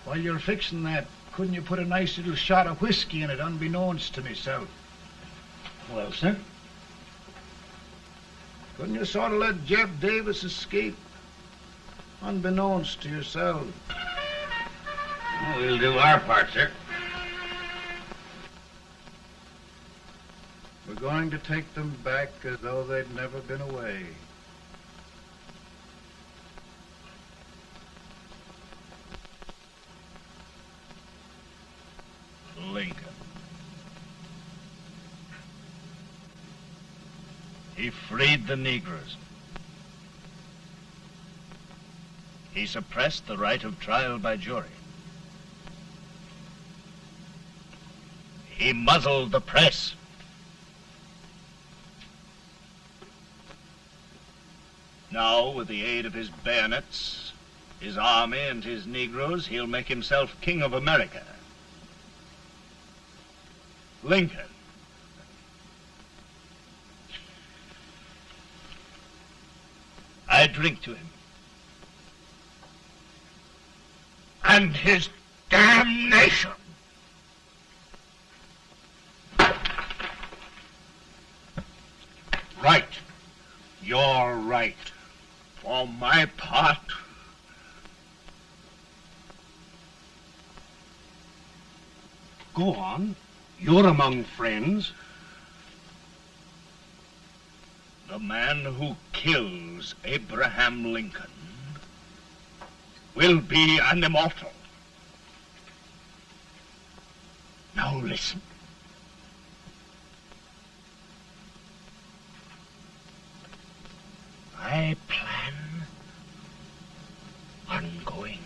while you're fixing that, couldn't you put a nice little shot of whiskey in it, unbeknownst to myself?" Well, sir? Couldn't you sort of let Jeff Davis escape, unbeknownst to yourself? Well, we'll do our part, sir. We're going to take them back as though they'd never been away. Lincoln. He freed the Negroes. He suppressed the right of trial by jury. He muzzled the press. Now, with the aid of his bayonets, his army, and his Negroes, he'll make himself King of America. Lincoln. I drink to him. And his damnation. Right. You're right. For my part, go on. You're among friends. The man who kills Abraham Lincoln will be an immortal. Now listen. I plan on going.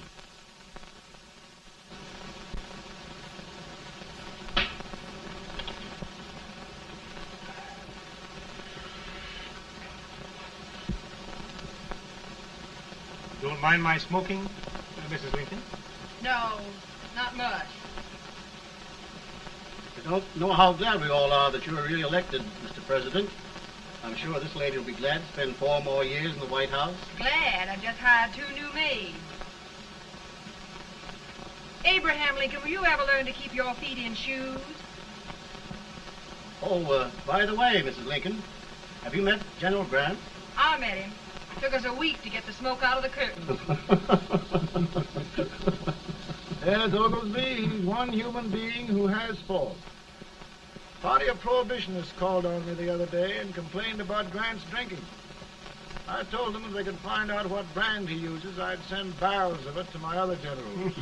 Don't mind my smoking, Mrs. Lincoln? No, not much. I don't know how glad we all are that you're re-elected, Mr. President. I'm sure this lady will be glad to spend 4 more years in the White House. Glad. I've just hired 2 new maids. Abraham Lincoln, will you ever learn to keep your feet in shoes? Oh, by the way, Mrs. Lincoln, have you met General Grant? I met him. Took us a week to get the smoke out of the curtains. Yes, Oglesby, he's one human being who has faults. A party of prohibitionists called on me the other day and complained about Grant's drinking. I told them if they could find out what brand he uses, I'd send barrels of it to my other generals.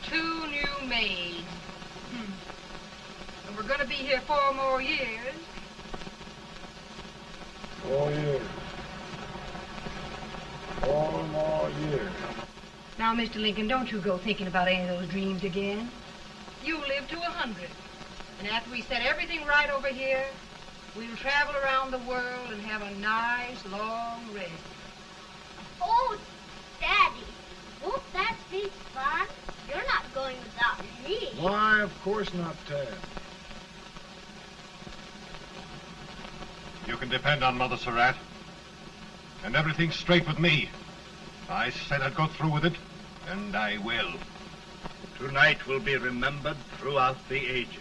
2 new maids. And we're going to be here 4 more years. 4 years. 4 more years. Now, Mr. Lincoln, don't you go thinking about any of those dreams again. You live to 100. And after we set everything right over here, we'll travel around the world and have a nice, long rest. Oh, Daddy, won't that be fun? You're not going without me. Why, of course not, Tad. You can depend on Mother Surratt. And everything's straight with me. I said I'd go through with it, and I will. Tonight will be remembered throughout the ages.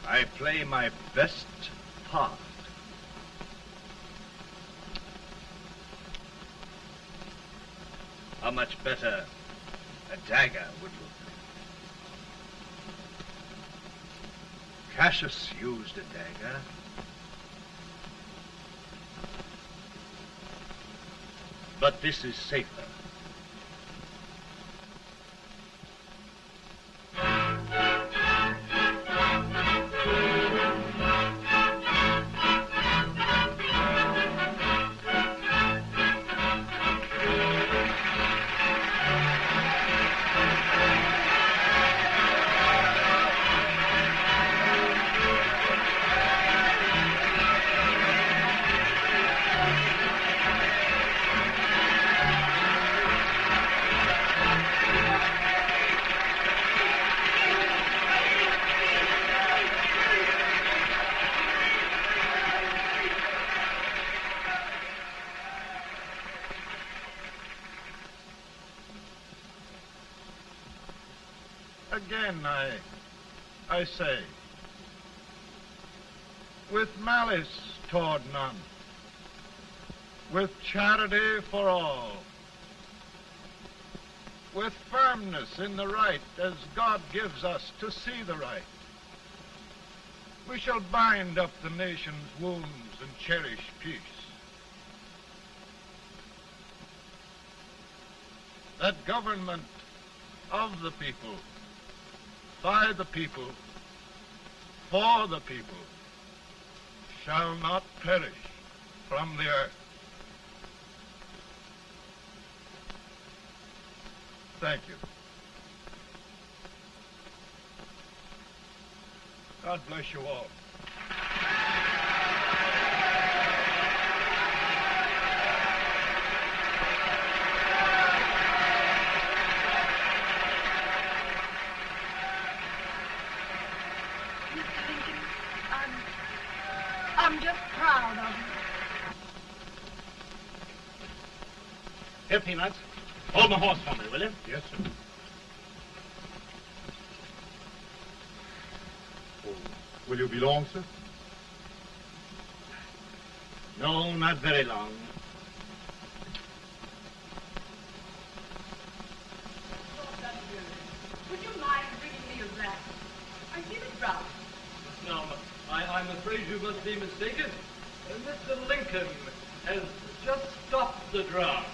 I play my best part. How much better a dagger would look. Cassius used a dagger. But this is safer. Again, I say, with malice toward none, with charity for all, with firmness in the right as God gives us to see the right, we shall bind up the nation's wounds and cherish peace. That government of the people, by the people, for the people, shall not perish from the earth. Thank you. God bless you all. I'm just proud of you. Here, Peanuts. Hold my horse for me, will you? Yes, sir. Oh, will you be long, sir? No, not very long. Would you mind bringing me a rat? I feel it drop. No, I'm afraid you must be mistaken. Mr. Lincoln has just stopped the draft.